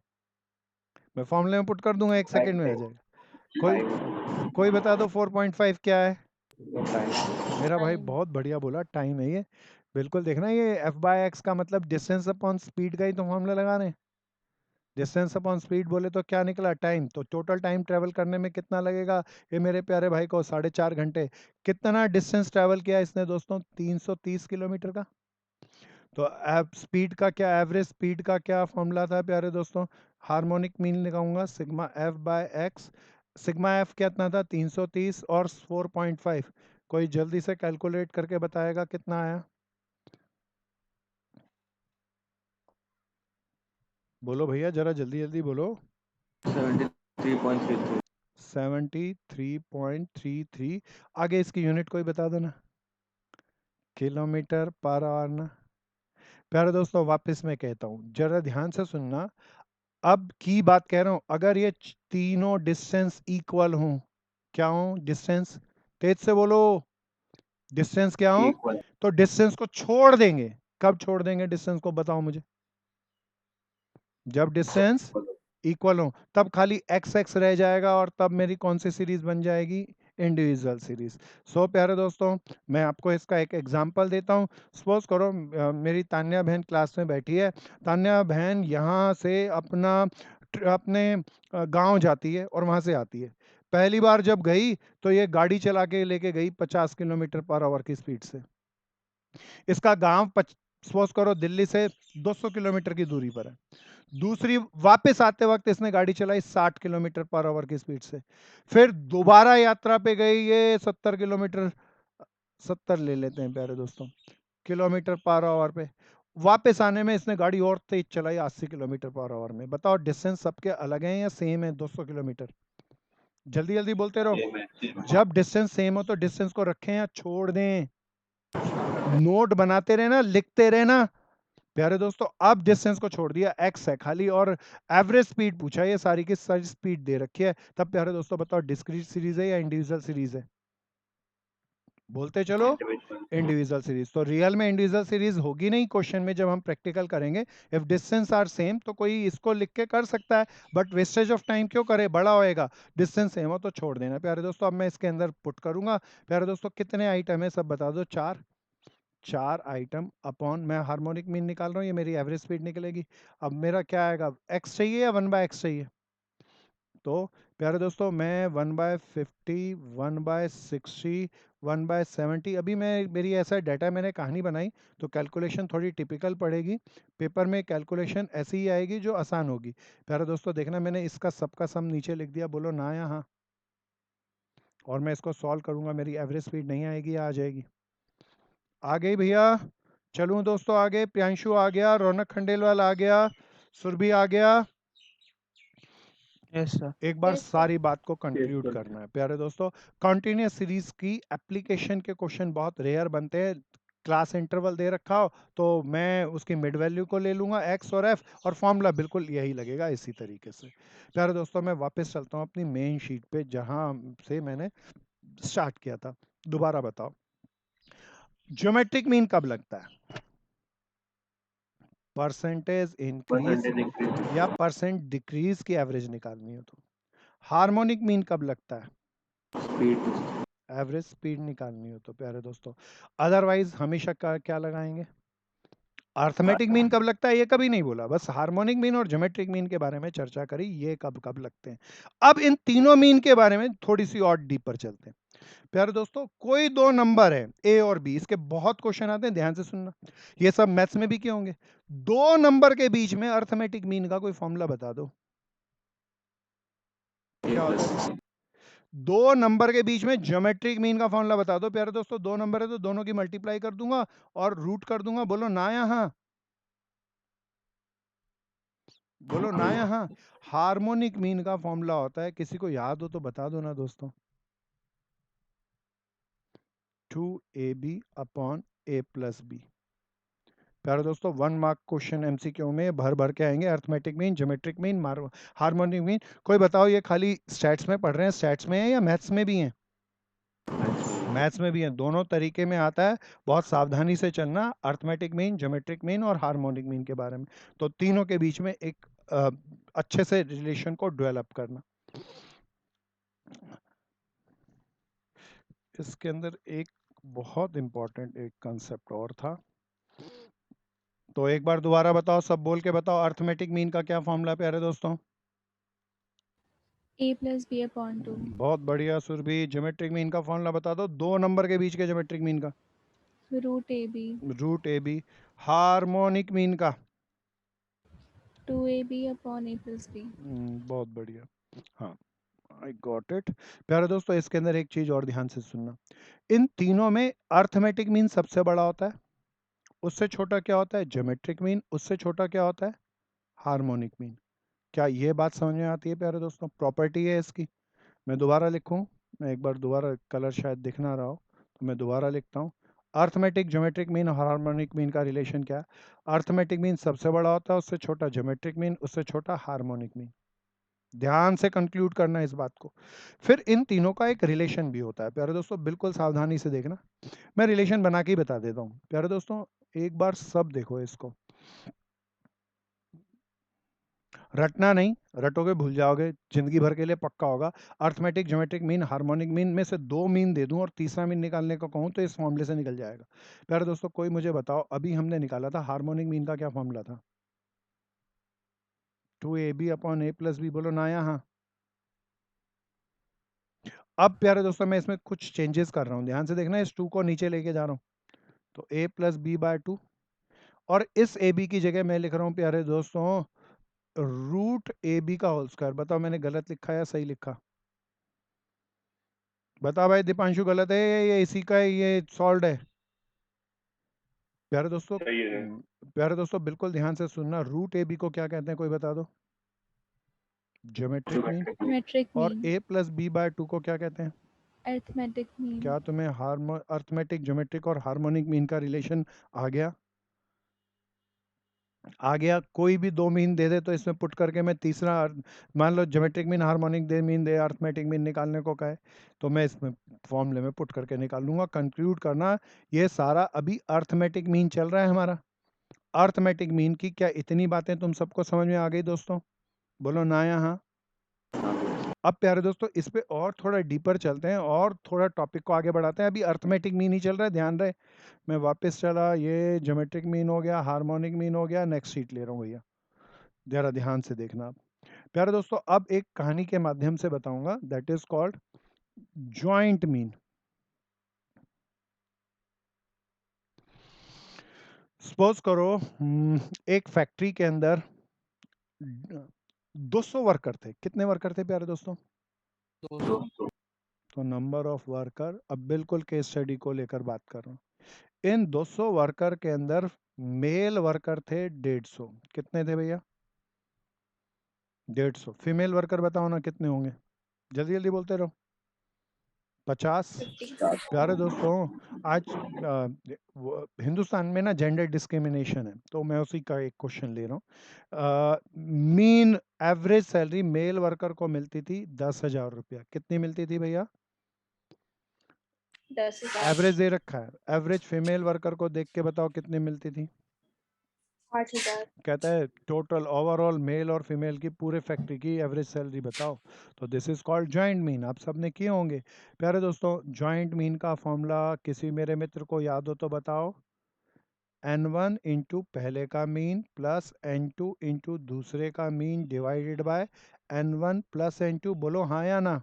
Speaker 2: मैं फॉर्मूले में पुट कर दूंगा, 1 सेकंड में आ जाएगा। कोई बता दो 4.5 क्या है। मेरा भाई
Speaker 6: टाइम।
Speaker 2: बहुत बढ़िया बोला, टाइम है ये। बिल्कुल देखना, ये एफ बाय एक्स का मतलब डिस्टेंस अपॉन स्पीड का ही तो फॉर्मूला लगा रहे हैं। डिस्टेंस अपॉन स्पीड बोले तो क्या निकला, टाइम। तो टोटल टाइम ट्रेवल करने में कितना लगेगा, ये मेरे प्यारे भाई को 4.5 घंटे। कितना डिस्टेंस ट्रेवल किया इसने दोस्तों, 330 किलोमीटर का। तो स्पीड का क्या, एवरेज स्पीड का क्या फॉर्मूला था प्यारे दोस्तों, हार्मोनिक मीन लगाऊंगा sigma f by x. Sigma f कितना था, 330 और 4.5। कोई जल्दी से कैलकुलेट करके बताएगा कितना आया, बोलो भैया जरा जल्दी जल्दी बोलो।
Speaker 5: 73.33।
Speaker 2: 73.33। आगे इसकी यूनिट कोई बता दो ना, किलोमीटर पर आवर ना। प्यारे दोस्तों वापस मैं कहता हूँ, जरा ध्यान से सुनना, अब की बात कह रहा हूं, अगर ये तीनों डिस्टेंस इक्वल हों, क्या हो डिस्टेंस, तेज से बोलो, डिस्टेंस क्या हो,
Speaker 5: इक्वल।
Speaker 2: तो डिस्टेंस को छोड़ देंगे। कब छोड़ देंगे डिस्टेंस को, बताओ मुझे, जब डिस्टेंस इक्वल हो, तब खाली एक्स एक्स रह जाएगा, और तब मेरी कौन सी सीरीज बन जाएगी, इंडिविजुअल सीरीज। सो प्यारे दोस्तों मैं आपको इसका एक एग्जांपल देता हूँ। सपोज करो मेरी तान्या बहन क्लास में बैठी है। तान्या बहन यहाँ से अपने गांव जाती है और वहां से आती है। पहली बार जब गई तो ये गाड़ी चला के लेके गई 50 किलोमीटर पर आवर की स्पीड से। इसका गांव सपोज करो दिल्ली से 200 किलोमीटर की दूरी पर है। दूसरी वापस आते वक्त इसने गाड़ी चलाई 60 किलोमीटर पर आवर की स्पीड से। फिर दोबारा यात्रा पे गई ये 70 किलोमीटर, 70 ले लेते हैं प्यारे दोस्तों, किलोमीटर पर आवर पे। वापस आने में इसने गाड़ी और तेज चलाई 80 किलोमीटर पर आवर में। बताओ डिस्टेंस सबके अलग हैं या सेम है, 200 किलोमीटर। जल्दी जल्दी बोलते रहो। जब डिस्टेंस सेम हो तो डिस्टेंस को रखें या छोड़ दें, नोट बनाते रहना, लिखते रहना प्यारे दोस्तों। अब डिस्टेंस को छोड़ दिया, एक्स है खाली, और एवरेज स्पीड पूछा, ये सारी की सारी स्पीड दे रखी है। तब प्यारे दोस्तों बताओ डिस्क्रीट सीरीज है या इंडिविजुअल सीरीज है, बोलते चलो इंडिविजुअल सीरीज। तो रियल में इंडिविजुअल सीरीज होगी नहीं क्वेश्चन में जब हम प्रैक्टिकल करेंगे। इफ डिस्टेंस आर सेम तो कोई इसको लिख के कर सकता है, बट वेस्टेज ऑफ टाइम क्यों करे, बड़ा होएगा। डिस्टेंस सेम हो तो छोड़ देना प्यारे दोस्तों। अब मैं इसके अंदर पुट करूंगा प्यारे दोस्तों, कितने आइटम है सब बता दो। 4 आइटम अपॉन, मैं हार्मोनिक मीन निकाल रहा हूँ, ये मेरी एवरेज स्पीड निकलेगी। अब मेरा क्या आएगा, एक्स चाहिए या 1/x चाहिए। तो प्यारे दोस्तों मैं 1/50, 1/60, 1/70, अभी मैं मेरी ऐसा डाटा मैंने कहानी बनाई तो कैलकुलेशन थोड़ी टिपिकल पड़ेगी। पेपर में कैलकुलेशन ऐसी ही आएगी जो आसान होगी। प्यारे दोस्तों देखना मैंने इसका सबका सम नीचे लिख दिया, बोलो ना या हाँ। और मैं इसको सॉल्व करूंगा, मेरी एवरेज स्पीड नहीं आएगी या आ जाएगी। आ गई भैया, चलूं दोस्तों आगे। प्रियांशु आ गया, रौनक खंडेलवाल आ गया, सुरभि आ गया।
Speaker 1: Yes sir.
Speaker 2: एक बार
Speaker 6: Yes, sir.
Speaker 2: सारी बात को कंक्लूड
Speaker 3: sir.
Speaker 2: करना है प्यारे दोस्तों। कॉन्टिन्यूस सीरीज की एप्लीकेशन के क्वेश्चन बहुत रेयर बनते हैं। क्लास इंटरवल दे रखा हो तो मैं उसकी मिड वैल्यू को ले लूंगा एक्स और एफ, और फॉर्मूला बिल्कुल यही लगेगा इसी तरीके से। प्यारे दोस्तों मैं वापस चलता हूँ अपनी मेन शीट पे जहां से मैंने स्टार्ट किया था। दोबारा बताओ, ज्योमेट्रिक मीन कब लगता है, परसेंटेज इंक्रीज या परसेंट डिक्रीज की एवरेज निकालनी हो तो। हार्मोनिक मीन कब लगता है,
Speaker 5: स्पीड
Speaker 2: एवरेज स्पीड निकालनी हो तो प्यारे दोस्तों। अदरवाइज हमेशा क्या लगाएंगे, अर्थमेटिक मीन कब लगता है ये कभी नहीं बोला, बस हार्मोनिक मीन और ज्योमेट्रिक मीन के बारे में चर्चा करी, ये कब कब लगते हैं। अब इन तीनों मीन के बारे में थोड़ी सी और डीपर चलते हैं प्यारे दोस्तों। कोई दो नंबर है ए और बी, इसके बहुत क्वेश्चन आते हैं, ध्यान से सुनना। ये सब मैथ्स में भी क्या होंगे। दो नंबर के बीच में अर्थमेटिक मीन का कोई फॉर्मूला बता दो, क्या होता है। दो नंबर के बीच में ज्योमेट्रिक मीन का फॉर्मूला बता दो प्यारे दोस्तों। दो नंबर है तो दोनों की मल्टीप्लाई कर दूंगा और रूट कर दूंगा, बोलो ना या हाँ, बोलो ना या हाँ। हार्मोनिक मीन का फॉर्मूला होता है, किसी को याद हो तो बता दो ना दोस्तों, 2ab upon a plus B. प्यारे दोस्तों 1 मार्क क्वेश्चन एमसीक्यू में भर भर के आएंगे, arithmetic mean, geometric mean, harmonic mean. कोई बताओ ये खाली स्टैट्स में पढ़ रहे हैं, स्टैट्स में है या मैथ्स में भी है, मैथ्स में भी है, दोनों तरीके में आता है। बहुत सावधानी से चलना, अर्थमेटिक मीन, ज्योमेट्रिक मीन और हार्मोनिक मीन के बारे में। तो तीनों के बीच में एक अच्छे से रिलेशन को डेवलप करना। इसके अंदर एक बहुत इंपॉर्टेंट एक कंसेप्ट और था, तो एक बार दोबारा बताओ, सब बोल के बताओ, अर्थमेटिक मीन का क्या फॉर्मूला प्यारे दोस्तों।
Speaker 6: A plus B upon 2.
Speaker 2: बहुत बढ़िया सुरभि। ज्योमेट्रिक मीन का फॉर्मूला बता दो, दो नंबर के बीच के ज्योमेट्रिक मीन का,
Speaker 6: Root AB.
Speaker 2: Root A B. Harmonic mean का
Speaker 6: 2AB upon A plus B.
Speaker 2: बहुत बढ़िया, हाँ आई गॉट इट। प्यारे दोस्तों इसके अंदर एक चीज और ध्यान से सुनना, इन तीनों में अर्थमेटिक मीन सबसे बड़ा होता है, उससे छोटा क्या होता है ज्योमेट्रिक मीन, उससे छोटा क्या होता है हार्मोनिक मीन। क्या ये बात समझ में आती है प्यारे दोस्तों, प्रॉपर्टी है इसकी। मैं दोबारा लिखूं, मैं एक बार दोबारा, कलर शायद दिख ना रहा हो तो मैं दोबारा लिखता हूँ। अर्थमेटिक, ज्योमेट्रिक मीन और हार्मोनिक मीन का रिलेशन क्या है। अर्थमेटिक मीन सबसे बड़ा होता है, उससे छोटा ज्योमेट्रिक मीन, उससे छोटा हार्मोनिक मीन। ध्यान से कंक्लूड करना इस बात को। फिर इन तीनों का एक रिलेशन भी होता है प्यारे दोस्तों, बिल्कुल सावधानी से देखना, मैं रिलेशन बना के ही बता देता हूँ प्यारे दोस्तों। एक बार सब देखो इसको, रटना नहीं, रटोगे भूल जाओगे, जिंदगी भर के लिए पक्का होगा। Arithmetic, geometric mean, harmonic mean में से दो मीन दे दूं और तीसरा मीन निकालने को कहूं तो इस फॉर्मूले से निकल जाएगा। प्यारे दोस्तों कोई मुझे बताओ, अभी हमने निकाला था हार्मोनिक मीन का क्या फॉर्मूला था, 2ab upon a plus B, बोलो ना या हाँ। अब प्यारे दोस्तों मैं इसमें कुछ चेंजेस कर रहा हूँ, ध्यान से देखना, इस 2 को नीचे लेके जा रहा हूँ, तो a प्लस बी बाय 2, और इस ए बी की जगह मैं लिख रहा हूँ प्यारे दोस्तों रूट ए बी का होल स्क्वायर। बताओ मैंने गलत लिखा या सही लिखा, बता भाई दीपांशु, गलत है ये इसी का है, ये सॉल्व है प्यारे दोस्तों।
Speaker 3: सही है सर।
Speaker 2: प्यारे दोस्तों बिल्कुल ध्यान से सुनना, रूट ए बी को क्या कहते हैं कोई बता दो, ज्योमेट्रिक मीन।
Speaker 6: Metric
Speaker 2: और
Speaker 6: mean.
Speaker 2: a plus B by 2 को क्या कहते हैं।
Speaker 6: Arithmetic mean.
Speaker 2: क्या तुम्हें अर्थमेटिक, ज्योमेट्रिक और हार्मोनिक मीन का रिलेशन आ गया। आ गया, कोई भी दो मीन दे दे तो इसमें पुट करके मैं तीसरा मान लो ज्योमेट्रिक मीन, हार्मोनिक दे मीन दे, अर्थमेटिक मीन निकालने को कहे तो मैं इसमें फॉर्मूले में पुट करके निकाल लूंगा। कंक्लूड करना, ये सारा अभी अर्थमेटिक मीन चल रहा है हमारा। अर्थमेटिक मीन की क्या इतनी बातें तुम सबको समझ में आ गई दोस्तों? बोलो ना यहाँ। अब प्यारे दोस्तों इस पे और थोड़ा डीपर चलते हैं और थोड़ा टॉपिक को आगे बढ़ाते हैं। अभी अर्थमेटिक मीन ही चल रहा है, ध्यान रहे। मैं वापस चला, ये ज्योमेट्रिक मीन हो गया, हार्मोनिक मीन हो गया, नेक्स्ट शीट ले रहा हूँ भैया, जरा ध्यान से देखना आप। प्यारे दोस्तों अब एक कहानी के माध्यम से बताऊंगा, that is called joint mean. Suppose करो एक फैक्ट्री के अंदर 200 वर्कर थे। कितने वर्कर थे प्यारे दोस्तों?
Speaker 4: 200
Speaker 2: तो नंबर ऑफ वर्कर, अब बिल्कुल केस स्टडी को लेकर बात कर रहा हूँ। इन 200 वर्कर के अंदर मेल वर्कर थे 150। कितने थे भैया? 150। फीमेल वर्कर बताओ ना कितने होंगे, जल्दी जल्दी बोलते रहो। 50। प्यारे दोस्तों आज हिंदुस्तान में ना जेंडर डिस्क्रिमिनेशन है, तो मैं उसी का एक क्वेश्चन ले रहा हूँ। Mean average salary male worker को मिलती थी 10,000 रुपया। कितनी मिलती थी भैया?
Speaker 6: 10,000।
Speaker 2: एवरेज दे रखा है, एवरेज फीमेल वर्कर को देख के बताओ कितनी मिलती थी?
Speaker 6: 8,000।
Speaker 2: कहता है टोटल ओवरऑल मेल और फीमेल की पूरे फैक्ट्री की एवरेज सैलरी बताओ। तो this is called joint mean. आप सबने किए होंगे। प्यारे दोस्तों जॉइंट मीन का फॉर्मूला किसी मेरे मित्र को याद हो तो बताओ। n1 इंटू पहले का मीन प्लस n2 इंटू दूसरे का mean divided by n1 plus n2। बोलो हाँ या ना।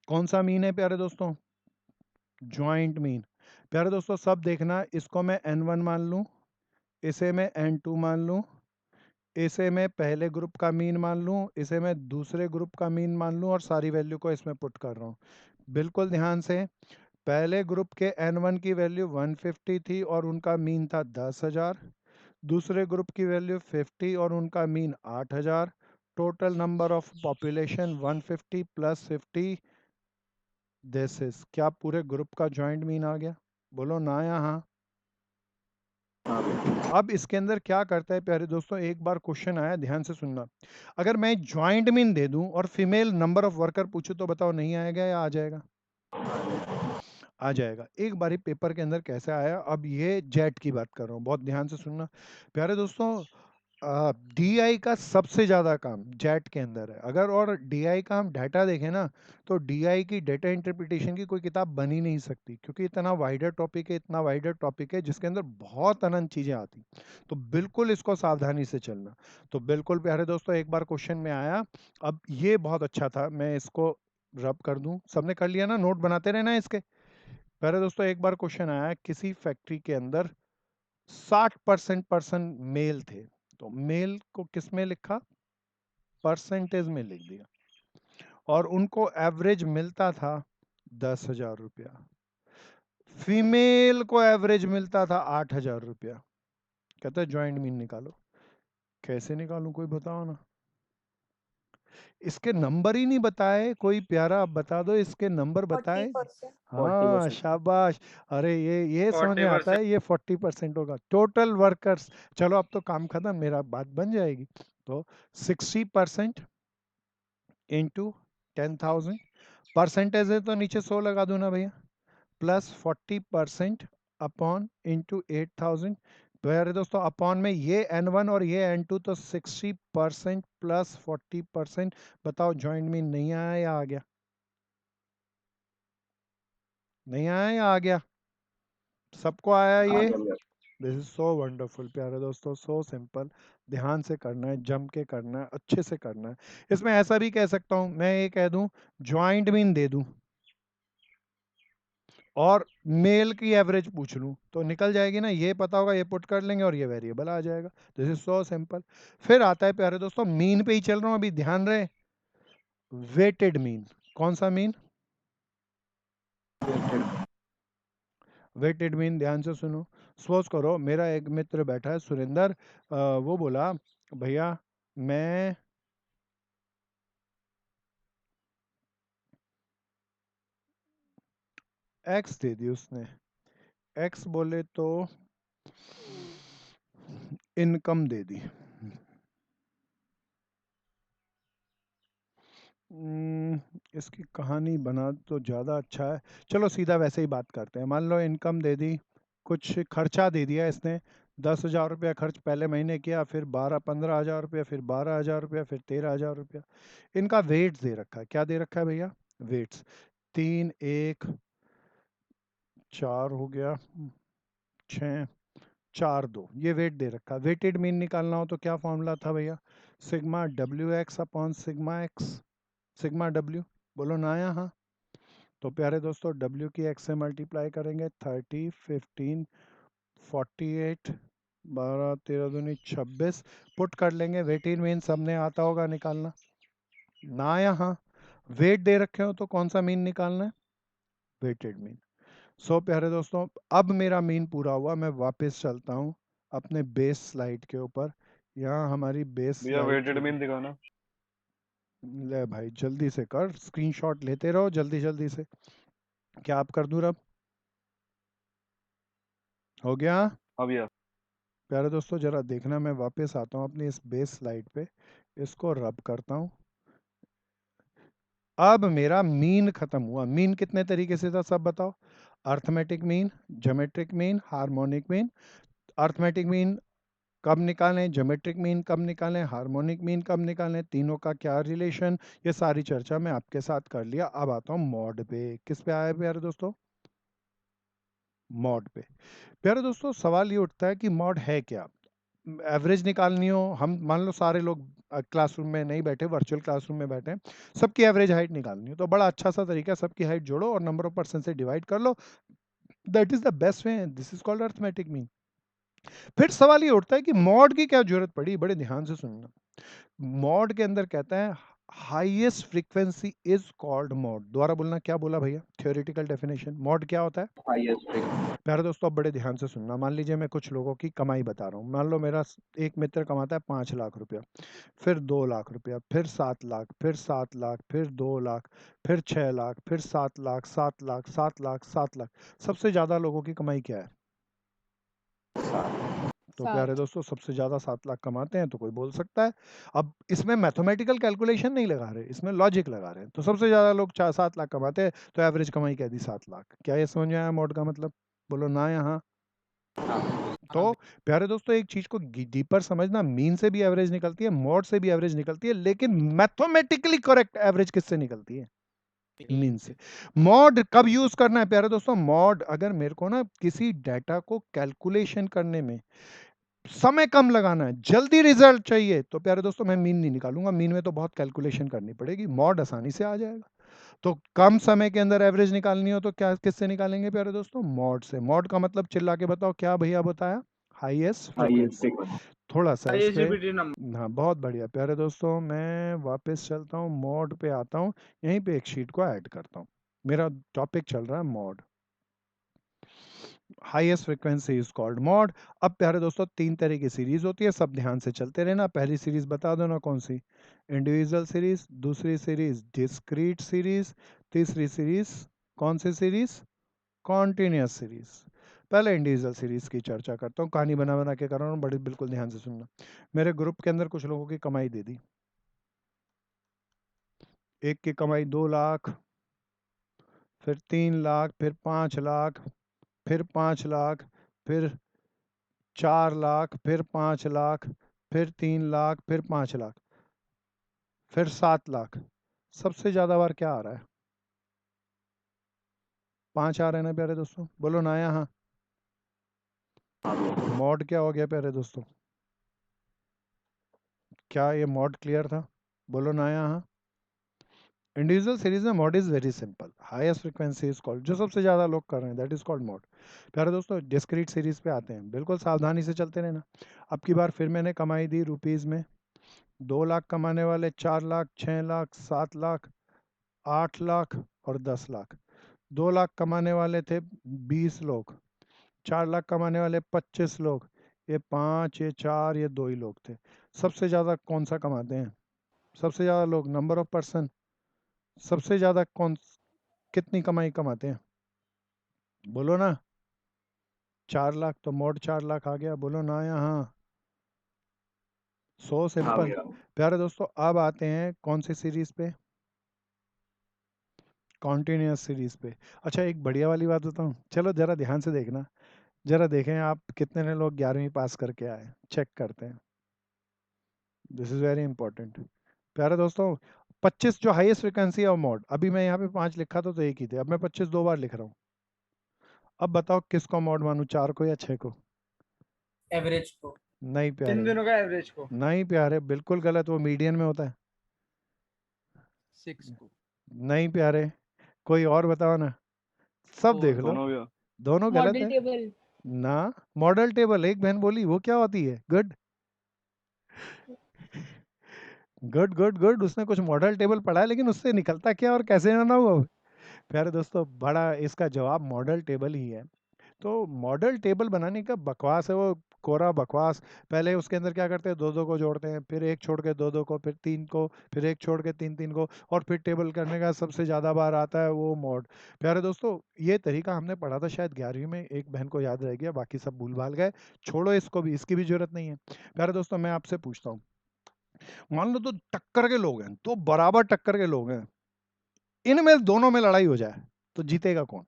Speaker 2: कौन सा मीन है प्यारे दोस्तों? Joint mean. प्यारे दोस्तों सब देखना, इसको मैं n1 मान लूं, इसे मैं n2 मान लूं, इसे मैं पहले ग्रुप का मीन मान लूं, इसे मैं दूसरे ग्रुप का मीन मान लूं और सारी वैल्यू को इसमें पुट कर रहा हूं। बिल्कुल ध्यान से। पहले ग्रुप के n1 की वैल्यू 150 थी और उनका मीन था 10,000। दूसरे ग्रुप की वैल्यू 50 और उनका mean 8,000। Total number of population 150 plus 50। This is, क्या पूरे ग्रुप का जॉइंट मीन आ गया? बोलो ना या हाँ। अब इसके अंदर क्या करता है प्यारे दोस्तों, एक बार क्वेश्चन आया, ध्यान से सुनना। अगर मैं जॉइंट मीन दे दूं और फीमेल नंबर ऑफ वर्कर पूछूं तो बताओ नहीं आएगा या आ जाएगा? आ जाएगा। एक बारी पेपर के अंदर कैसे आया, अब ये जेट की बात कर रहा हूँ, बहुत ध्यान से सुनना। प्यारे दोस्तों डीआई का सबसे ज्यादा काम जेट के अंदर है। अगर और डीआई का हम डाटा देखें ना, तो डीआई की डेटा इंटरप्रिटेशन की कोई किताब बन ही नहीं सकती, क्योंकि इतना वाइडर टॉपिक है, इतना वाइडर टॉपिक है जिसके अंदर बहुत अनंत चीजें आती। तो बिल्कुल इसको सावधानी से चलना। तो बिल्कुल प्यारे दोस्तों एक बार क्वेश्चन में आया, अब ये बहुत अच्छा था, मैं इसको रब कर दूं। सबने कर लिया ना? नोट बनाते रहना इसके। प्यारे दोस्तों एक बार क्वेश्चन आया, किसी फैक्ट्री के अंदर 60% पर्सन मेल थे। तो मेल को किस में लिखा? परसेंटेज में लिख दिया। और उनको एवरेज मिलता था 10,000 रुपया। फीमेल को एवरेज मिलता था 8,000 रुपया। कहता है ज्वाइंट मीन निकालो। कैसे निकालूं, कोई बताओ ना। इसके नंबर ही नहीं बताए, कोई प्यारा आप बता दो, इसके नंबर बताए।
Speaker 6: 40%।
Speaker 2: हाँ शाबाश। अरे ये समझ में आता है, ये 40% होगा टोटल वर्कर्स। चलो अब तो काम खत्म, मेरा बात बन जाएगी। तो 60% इंटू 10,000, परसेंटेज है तो नीचे 100 लगा दो ना भैया, प्लस 40% अपॉन इंटू 8,000। तो यार दोस्तों अपॉन में ये n1 और ये n2, तो 60% प्लस 40%। बताओ जॉइंट मीन नहीं आया या आ गया? नहीं आया या आ गया? सबको आया ये? दिस इज सो वंडरफुल प्यारे दोस्तों, सो सिंपल। ध्यान से करना है, जम के करना है, अच्छे से करना है। इसमें ऐसा भी कह सकता हूं, मैं ये कह दूं ज्वाइंट मीन दे दूं और मेल की एवरेज पूछ लूं तो निकल जाएगी ना। ये पता होगा, ये पुट कर लेंगे और ये वेरिएबल आ जाएगा। This is so simple. फिर आता है प्यारे दोस्तों, मीन पे ही चल रहा हूं अभी, ध्यान रहे। Weighted mean. कौन सा मीन? Weighted mean. ध्यान से सुनो। सपोज करो मेरा एक मित्र बैठा है सुरेंद्र, वो बोला भैया मैं एक्स दे दी उसने। एक्स बोले तो इनकम दे दी। इसकी कहानी बना तो ज़्यादा अच्छा है, चलो सीधा वैसे ही बात करते हैं। मान लो इनकम दे दी, कुछ खर्चा दे दिया इसने, 10,000 रुपया खर्च पहले महीने किया, फिर 15,000 रुपया, फिर 12,000 रुपया, फिर 13,000 रुपया। इनका वेट्स दे रखा है, क्या दे रखा है भैया? वेट्स 3 1 4 हो गया, 6 4 2, ये वेट दे रखा है। वेटेड मीन निकालना हो तो क्या फॉर्मूला था भैया? Sigma W x upon sigma x, sigma W, बोलो ना यहाँ। तो प्यारे दोस्तों W की x से मल्टीप्लाई करेंगे, 30 15 48 12 13 दूनी 26, पुट कर लेंगे। वेटेड मीन सबने आता होगा निकालना ना, यहाँ वेट दे रखे हो तो कौन सा मीन निकालना है? Weighted mean. सो प्यारे दोस्तों अब मेरा मीन पूरा हुआ, मैं वापस चलता हूँ अपने बेस स्लाइड के ऊपर। यहाँ हमारी बेस
Speaker 3: भैया
Speaker 2: स्लाइड
Speaker 3: वेटेड मीन दिखाना।
Speaker 2: ले भाई जल्दी से कर, स्क्रीनशॉट लेते रहो जल्दी जल्दी से। क्या आप कर दूँ अब? हो गया?
Speaker 3: हाँ भैया।
Speaker 2: प्यारे दोस्तों जरा देखना, मैं वापस आता हूँ अपनी इस बेस स्लाइड पे, इसको रब करता हूँ। अब मेरा मीन खत्म हुआ। मीन कितने तरीके से था सब बताओ? Arithmetic mean, geometric mean, harmonic mean. Arithmetic mean कब निकालें, ज्योमेट्रिक मीन कब निकालें, हार्मोनिक मीन कब निकालें, तीनों का क्या रिलेशन, ये सारी चर्चा मैं आपके साथ कर लिया। अब आता हूँ मॉड पे। किस पे आया प्यारे दोस्तों? मॉड पे। प्यारे दोस्तों सवाल ये उठता है कि मॉड है क्या? एवरेज निकालनी हो, हम मान लो सारे लोग क्लासरूम में नहीं बैठे, वर्चुअल क्लासरूम में बैठे हैं, सबकी एवरेज हाइट निकालनी हो तो बड़ा अच्छा सा तरीका है, सबकी हाइट जोड़ो और नंबर ऑफ पर्सन से डिवाइड कर लो, that is the best way, this is called arithmetic mean. फिर सवाल ये उठता है कि मॉड की क्या जरूरत पड़ी? बड़े ध्यान से सुनना। मॉड के अंदर कहता है highest frequency is called mod. दोबारा बोलना, क्या बोला भैया? थ्योरेटिकल डेफिनेशन, मॉड क्या होता है?
Speaker 5: Highest frequency.
Speaker 2: प्यारे दोस्तों अब बड़े ध्यान से सुनना। मान लीजिए मैं कुछ लोगों की कमाई बता रहा हूँ। मान लो मेरा एक मित्र कमाता है 5 लाख रुपया, फिर 2 लाख रुपया, फिर 7 लाख, फिर 7 लाख, फिर 2 लाख, फिर 6 लाख, फिर 7 लाख, 7 लाख, 7 लाख, 7 लाख। सबसे ज्यादा लोगों की कमाई क्या है? तो प्यारे दोस्तों सबसे ज्यादा 7 लाख कमाते हैं, तो कोई बोल सकता है, अब इसमें मैथमेटिकल कैलकुलेशन नहीं लगा रहे, इसमें लॉजिक लगा रहे हैं। तो सबसे ज्यादा लोग 7 लाख कमाते हैं, तो एवरेज कमाई क्या दी? 7 लाख। क्या ये समझ में आया मॉड का मतलब? बोलो ना यहाँ। तो प्यारे दोस्तों एक चीज को डीपर समझना, मीन से भी एवरेज निकलती है, मॉड से भी एवरेज निकलती है, लेकिन मैथमेटिकली करेक्ट एवरेज किससे निकलती है? मीन से। मॉड कब यूज करना है प्यारे दोस्तों? मॉड अगर मेरे को ना किसी डाटा को कैलकुलेशन करने में समय कम लगाना है, जल्दी रिजल्ट चाहिए, तो प्यारे दोस्तों मैं मीन नहीं निकालूंगा। मीन में तो बहुत कैलकुलेशन करनी पड़ेगी, मॉड आसानी से आ जाएगा। तो कम समय के अंदर एवरेज निकालनी हो तो क्या किससे निकालेंगे प्यारे दोस्तों? मॉड से। मॉड का मतलब चिल्ला के बताओ क्या भैया बताया? Highest
Speaker 5: highest
Speaker 2: frequency.
Speaker 5: फ्रीक्वेंसी।
Speaker 2: थोड़ा सा इस पे,
Speaker 4: नंबर।
Speaker 2: हाँ बहुत बढ़िया प्यारे दोस्तों, मैं वापस चलता हूँ मॉड पे आता हूँ, यहीं पे एक शीट को ऐड करता हूँ। मेरा टॉपिक चल रहा है mod, highest frequency is called mod. अब प्यारे दोस्तों 3 तरह की सीरीज होती है, सब ध्यान से चलते रहना। पहली सीरीज बता दो ना कौन सी? इंडिविजुअल सीरीज, दूसरी सीरीज डिस्क्रीट सीरीज, तीसरी सीरीज कौन सी सीरीज? Continuous series. पहले इंडिविजुअल सीरीज की चर्चा करता हूँ, कहानी बना बना के कर रहा हूँ, बड़ी बिल्कुल ध्यान से सुनना। मेरे ग्रुप के अंदर कुछ लोगों की कमाई दे दी, एक की कमाई 2 लाख, फिर 3 लाख, फिर 5 लाख, फिर 5 लाख, फिर 4 लाख, फिर 5 लाख, फिर 3 लाख, फिर 5 लाख, फिर 7 लाख। सबसे ज्यादा बार क्या आ रहा है? 5 आ रहे हैं ना प्यारे दोस्तों? बोलो ना यहाँ। मॉड क्या हो गया प्यारे दोस्तों? क्या ये मॉड क्लियर था? बोलो ना यहाँ। इंडिविजुअल सीरीज में mod is very simple, highest frequency is called, जो सबसे ज्यादा लोग कर रहे हैं दैट इज कॉल्ड मॉड। प्यारे दोस्तों डिस्क्रीट सीरीज पे आते हैं, बिल्कुल सावधानी से चलते रहना। अब की बार फिर मैंने कमाई दी रुपीज में, 2 लाख कमाने वाले 4 लाख, 6 लाख, 7 लाख, 8 लाख और 10 लाख। 2 लाख कमाने वाले थे 20 लोग, 4 लाख कमाने वाले 25 लोग, ये 5, ये 4, ये 2 ही लोग थे। सबसे ज़्यादा कौन सा कमाते हैं? सबसे ज़्यादा लोग, नंबर ऑफ पर्सन, सबसे ज़्यादा कौन, कितनी कमाई कमाते हैं? बोलो ना। 4 लाख, तो मोड 4 लाख आ गया, बोलो ना यहाँ। सो
Speaker 5: हाँ
Speaker 2: सिंपल।
Speaker 5: भैया।
Speaker 2: प्यारे दोस्तों अब आते हैं कौन सी सीरीज पे, कॉन्टिन्यूअस सीरीज पे। अच्छा एक बढ़िया वाली बात बताऊं, चलो जरा ध्यान से देखना, जरा देखें आप कितने ने लोग 11वीं पास करके आए, चेक करते हैं, दिस इज वेरी इंपॉर्टेंट। प्यारे दोस्तों 25 जो हाईएस्ट फ्रिक्वेंसी ऑफ मोड, अभी मैं यहाँ पे 5 लिखा था तो एक ही थे, अब मैं 25 दो बार लिख रहा हूँ। अब बताओ किसको मोड मानूं, 4 को या 6 को?
Speaker 4: एवरेज को,
Speaker 2: नहीं
Speaker 7: इन
Speaker 2: प्यारे,
Speaker 7: दोनों का एवरेज को।
Speaker 2: नहीं प्यारे, बिल्कुल गलत, वो मीडियन में होता है।
Speaker 4: 6 को,
Speaker 2: नहीं प्यारे, कोई और बताओ ना, सब देख
Speaker 4: 4
Speaker 2: लो,
Speaker 5: दोनों भैया।
Speaker 2: दोनों गलत
Speaker 6: मॉडल
Speaker 2: है
Speaker 6: टेबल।
Speaker 2: ना। मॉडल टेबल एक बहन बोली, वो क्या होती है? गुड गुड गुड गुड, उसने कुछ मॉडल टेबल पढ़ा है, लेकिन उससे निकलता क्या और कैसे ना हुआ? प्यारे दोस्तों बड़ा इसका जवाब मॉडल टेबल ही है। तो मॉडल टेबल बनाने का बकवास है, वो कोरा बकवास। पहले उसके अंदर क्या करते हैं, दो दो को जोड़ते हैं, फिर एक छोड़ के दो दो को, फिर तीन को, फिर एक छोड़ के तीन तीन को, और फिर टेबल करने का सबसे ज़्यादा बार आता है वो मॉड। प्यारे दोस्तों ये तरीका हमने पढ़ा था शायद 11वीं में, एक बहन को याद रह गया, बाकी सब भूल भाल गए, छोड़ो इसको भी, इसकी भी जरूरत नहीं है। प्यारे दोस्तों मैं आपसे पूछता हूँ, मान लो तो टक्कर के लोग हैं, तो बराबर टक्कर के लोग हैं, इनमें दोनों में लड़ाई हो जाए तो जीतेगा कौन?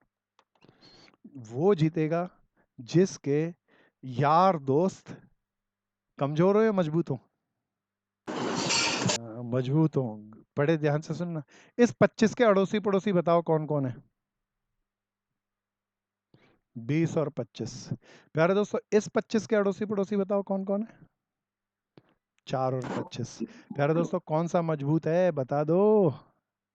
Speaker 2: वो जीतेगा जिसके यार दोस्त कमजोर हो या मजबूत हो? मजबूत हो। बड़े ध्यान से सुनना, इस 25 के अड़ोसी पड़ोसी बताओ कौन कौन है? 20 और 25। प्यारे दोस्तों इस 25 के अड़ोसी पड़ोसी बताओ कौन कौन है? 4 और 25। प्यारे दोस्तों कौन सा मजबूत है बता दो?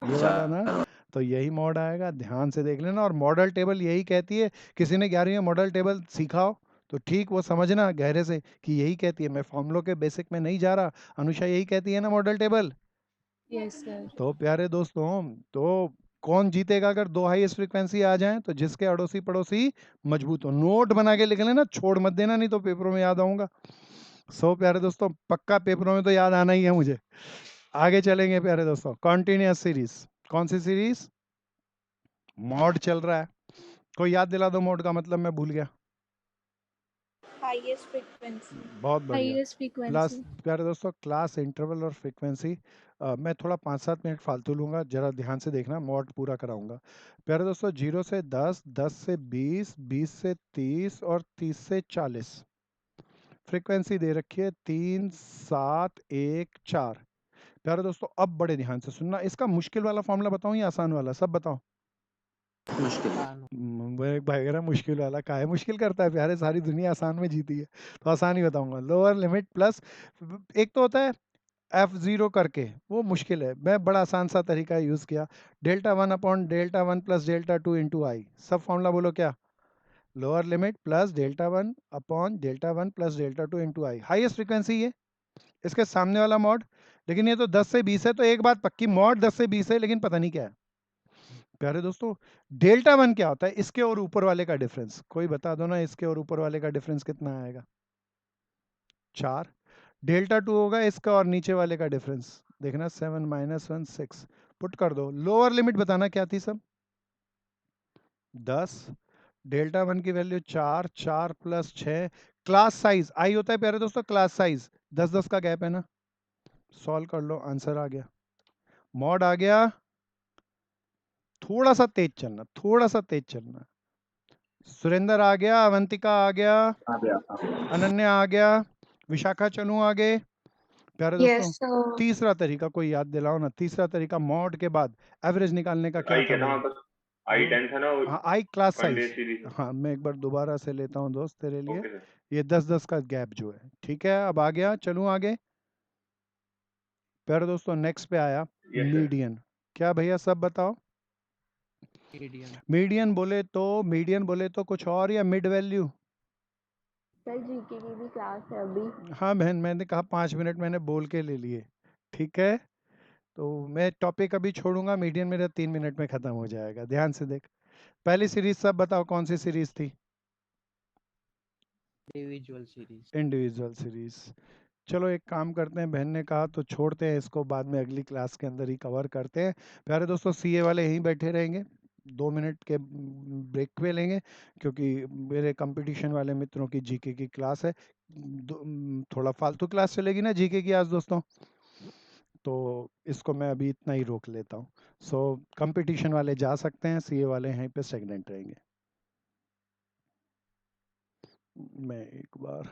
Speaker 2: ये वाला ना, तो यही मॉड आएगा, ध्यान से देख लेना। और मॉडल टेबल यही कहती है, किसी ने 11वीं में मॉडल टेबल सीखा हो तो ठीक वो समझना गहरे से कि यही कहती है, मैं फॉर्मूलों के बेसिक में नहीं जा रहा, अनुषा यही कहती है ना मॉडल टेबल।
Speaker 6: Yes sir.
Speaker 2: तो प्यारे दोस्तों तो कौन जीतेगा अगर दो हाईएस्ट फ्रीक्वेंसी आ जाएं? तो जिसके अड़ोसी पड़ोसी मजबूत हो। नोट बना के लिख लेना, छोड़ मत देना, नहीं तो पेपरों में याद आऊंगा। सो प्यारे दोस्तों पक्का पेपरों में तो याद आना ही है मुझे। आगे चलेंगे प्यारे दोस्तों, कॉन्टिन्यूअस सीरीज। कौन सी सीरीज? मॉड चल रहा है, कोई याद दिला दो मॉड का मतलब, मैं भूल गया।
Speaker 6: Highest frequency.
Speaker 2: बहुत बढ़िया।
Speaker 6: Highest
Speaker 2: plus
Speaker 6: frequency.
Speaker 2: प्यारे दोस्तों क्लास इंटरवल और फ्रीक्वेंसी, मैं थोड़ा 5-7 मिनट फालतू लूंगा, जरा ध्यान से देखना, मॉड पूरा कराऊंगा। प्यारे दोस्तों 0 से 10, 10 से 20, 20 से 30 और 30 से 40 फ्रीक्वेंसी दे रखी है, 3 7 1 4। प्यारे दोस्तों अब बड़े ध्यान से सुनना, इसका मुश्किल वाला फॉर्मूला बताऊं या आसान वाला, सब बताओ।
Speaker 5: मुश्किल।
Speaker 2: मैं भाई कह रहा मुश्किल वाला, काहे मुश्किल करता है प्यारे, सारी दुनिया आसान में जीती है, तो आसान ही बताऊंगा। लोअर लिमिट प्लस, एक तो होता है F0 करके, वो मुश्किल है, मैं बड़ा आसान सा तरीका यूज किया, delta 1 upon delta 1 plus delta 2 into i. सब फॉर्मूला बोलो क्या? Lower limit plus delta 1 upon delta 1 plus delta 2 into i. Highest frequency है, इसके सामने वाला मॉड, लेकिन ये तो 10 से 20 है, तो एक बात पक्की, मॉड 10 से 20 है, लेकिन पता नहीं क्या है। प्यारे दोस्तों डेल्टा 1 क्या होता है? इसके और ऊपर वाले का डिफरेंस, कोई बता दो ना, इसके और ऊपर वाले का डिफरेंस कितना आएगा? 4। डेल्टा 2 होगा इसका और नीचे वाले का डिफरेंस, देखना 7 - 1 6। पुट कर दो, लोअर लिमिट बताना क्या थी सब? 10। डेल्टा 1 की वैल्यू 4, 4 प्लस 6। क्लास साइज आई होता है प्यारे दोस्तों, क्लास साइज 10-10 का गैप है ना, सॉल्व कर लो, आंसर आ गया, मॉड आ गया। थोड़ा सा तेज चलना, थोड़ा सा तेज चलना। सुरेंद्र आ गया, अवंतिका आ गया,
Speaker 5: आ गया, आ गया।
Speaker 2: अनन्या आ गया, विशाखा चलूं आगे। प्यारे दोस्तों
Speaker 6: यस सर।
Speaker 2: तीसरा तरीका कोई याद दिलाओ ना, तीसरा तरीका मॉड के बाद एवरेज निकालने का क्या
Speaker 3: आई
Speaker 2: था
Speaker 3: क्या था
Speaker 2: भाई?
Speaker 3: वहाँ पर? आई 10 था ना वो,
Speaker 2: हाँ आई क्लास
Speaker 3: वनडे
Speaker 2: साइज।
Speaker 3: सीरीज।
Speaker 2: हाँ मैं एक बार दोबारा से लेता हूँ दोस्त तेरे लिए,
Speaker 3: ओके सर।
Speaker 2: ये 10-10 का गैप जो है, ठीक है। अब आ गया, चलूं आगे। प्यारे दोस्तों नेक्स्ट पे आया
Speaker 3: यस सर।
Speaker 2: मीडियन। क्या भैया सब बताओ?
Speaker 4: मीडियन,
Speaker 2: मीडियन बोले तो कुछ और या मिड वैल्यू?
Speaker 6: सर जीके की भी क्लास है अभी।
Speaker 2: हाँ बहन, मैंने कहा 5 मिनट मैंने बोल के ले लिए, ठीक है। तो मैं टॉपिक अभी छोड़ूंगा, मीडियन मेरा 3 मिनट में खत्म हो जाएगा, ध्यान से देख। पहली सीरीज सब बताओ कौन सी सीरीज थी?
Speaker 4: Individual series,
Speaker 2: individual series. चलो एक काम करते हैं, बहन ने कहा तो छोड़ते हैं इसको, बाद में अगली क्लास के अंदर ही कवर करते हैं। प्यारे दोस्तों सीए वाले यहीं बैठे रहेंगे, 2 मिनट के ब्रेक पे लेंगे क्योंकि मेरे कंपटीशन वाले मित्रों की जीके की क्लास है। थोड़ा फालतू क्लास चलेगी ना जीके की आज दोस्तों, तो इसको मैं अभी इतना ही रोक लेता हूँ। सो कंपटीशन वाले जा सकते हैं, सीए वाले यहीं पे स्टेगनेंट रहेंगे। मैं एक बार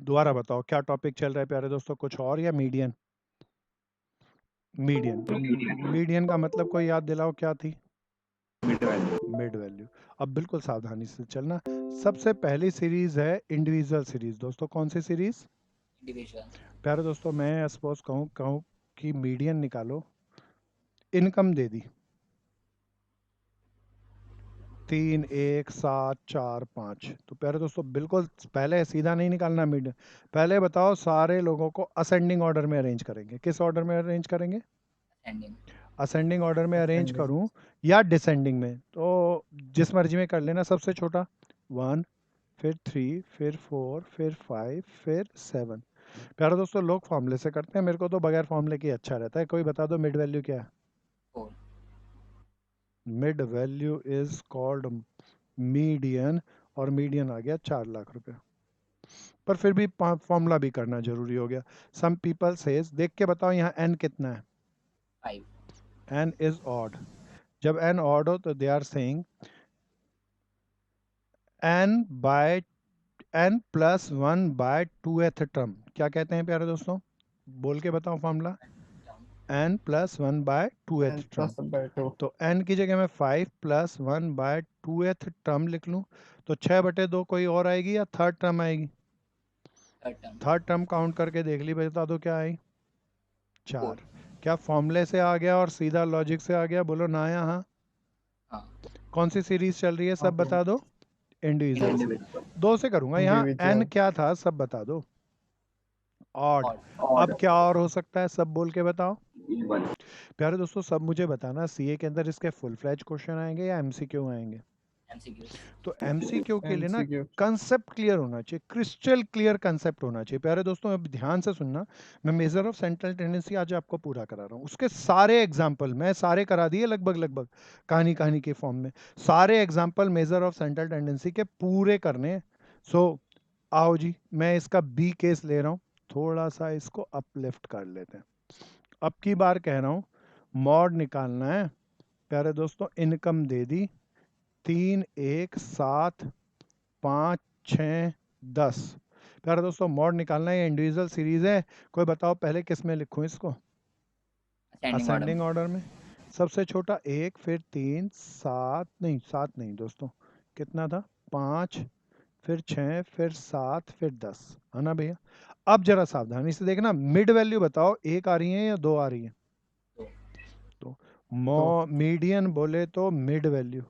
Speaker 2: दोबारा बताओ क्या टॉपिक चल रहा है प्यारे दोस्तों, कुछ और या मीडियन? मीडियन, तो मीडियन का मतलब कोई याद दिलाओ क्या थी?
Speaker 5: Mid value.
Speaker 2: Mid value. अब बिल्कुल सावधानी से चलना। सबसे पहली सीरीज है इंडिविजुअल सीरीज। दोस्तों कौन सी सीरीज?
Speaker 4: डिवीजन।
Speaker 2: प्यारे दोस्तों मैं सपोज कहूँ कि मीडियन निकालो, इनकम दे दी 3 1 7 4 5। तो प्यारे दोस्तों बिल्कुल पहले सीधा नहीं निकालना मीडियन, पहले बताओ सारे लोगों को असेंडिंग ऑर्डर में अरेंज करेंगे। किस ऑर्डर में अरेंज करेंगे?
Speaker 4: एंडिंग।
Speaker 2: असेंडिंग ऑर्डर में अरेंज
Speaker 4: Ascending.
Speaker 2: करूं या डिसेंडिंग में? तो जिस मर्जी में कर लेना। सबसे छोटा 1, फिर 3, फिर 4, फिर 5, फिर 7। प्यारे दोस्तों लोग फॉर्मूले से करते हैं, मेरे को तो बगैर फॉर्मूले के अच्छा रहता है। कोई बता दो मिड वैल्यू क्या है?
Speaker 4: 4.
Speaker 2: Mid value is called median, और मीडियन आ गया 4 लाख रुपए। पर फिर भी फॉर्मूला भी करना जरूरी हो गया। सम पीपल सेज, देख के बताओ यहाँ एन कितना है?
Speaker 4: 5.
Speaker 2: N is odd. जब एन ऑड हो तो they are saying n by n plus 1 by 2th term. क्या कहते हैं प्यारे दोस्तों? बोल के बताओ formula. N plus 1 by 2th term. तो एन की जगह मैं 5 प्लस 1 बाय 2th टर्म लिख लूँ तो 6/2 कोई और आएगी या थर्ड टर्म आएगी?
Speaker 4: Third term.
Speaker 2: Third term count करके देख ली, बता दो क्या आई? 4।
Speaker 4: 4.
Speaker 2: क्या फॉर्मूले से आ गया और सीधा लॉजिक से आ गया? बोलो ना यहाँ।
Speaker 4: हाँ.
Speaker 2: कौन सी सीरीज चल रही है सब बता दो? इंडिविजुअल।
Speaker 5: इंडिविजुअल।
Speaker 2: 2 से करूंगा। यहाँ एन क्या था सब बता दो? ऑड।
Speaker 4: Odd.
Speaker 2: अब क्या और हो सकता है सब बोल के बताओ।
Speaker 5: इवन।
Speaker 2: प्यारे दोस्तों सब मुझे बताना, सीए के अंदर इसके फुल फ्लैज क्वेश्चन आएंगे या एमसीक्यू आएंगे?
Speaker 4: MCQs.
Speaker 2: तो एमसीक्यू के लिए ना कंसेप्ट क्लियर होना चाहिए, क्रिस्टल क्लियर कंसेप्ट होना चाहिए। प्यारे दोस्तों अब ध्यान से सुनना, मैं मेजर ऑफ सेंट्रल टेंडेंसी आज आपको पूरा करा रहा हूँ। उसके सारे एग्जाम्पल मैं सारे करा दिए लगभग कहानी के फॉर्म में। सारे example major of central tendency के पूरे करने। सो आओ जी, मैं इसका बी केस ले रहा हूँ, थोड़ा सा इसको अपलिफ्ट कर लेते हैं। अब की बार कह रहा हूँ मॉड निकालना है। प्यारे दोस्तों इनकम दे दी 3 1 7 5 6 10। प्यारे दोस्तों मॉड निकालना है, इंडिविजुअल सीरीज है। कोई बताओ पहले किस में लिखूं इसको?
Speaker 4: Ascending order.
Speaker 2: असेंडिंग ऑर्डर में। सबसे छोटा 1, फिर 3 7 नहीं 7 नहीं दोस्तों, कितना था? 5, फिर 6, फिर 7, फिर 10, है ना भैया? अब जरा सावधानी से देखना, मिड वैल्यू बताओ, 1 आ रही है या 2 आ रही है?
Speaker 4: दो.
Speaker 2: तो मीडियन बोले तो मिड वैल्यू,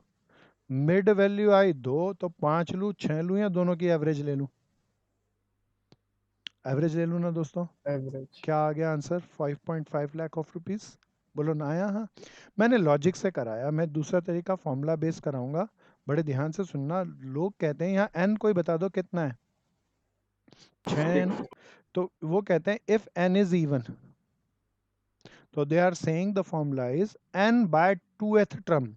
Speaker 2: मिड वैल्यू आई 2, तो 5 लूँ 6 लूँ या दोनों की एवरेज ले लूँ? एवरेज ले लूँ ना दोस्तों?
Speaker 7: एवरेज।
Speaker 2: क्या आ गया आंसर? 5.5 lakh of rupees. बोलो ना आया? हाँ, मैंने लॉजिक से कराया, मैं दूसरा तरीका फॉर्मूला बेस कराऊंगा। बड़े ध्यान से सुनना। लोग कहते हैं यहाँ एन कोई बता दो कितना है? 6n। तो वो कहते हैं इफ n इज इवन, तो they are saying the formula is n by 2th term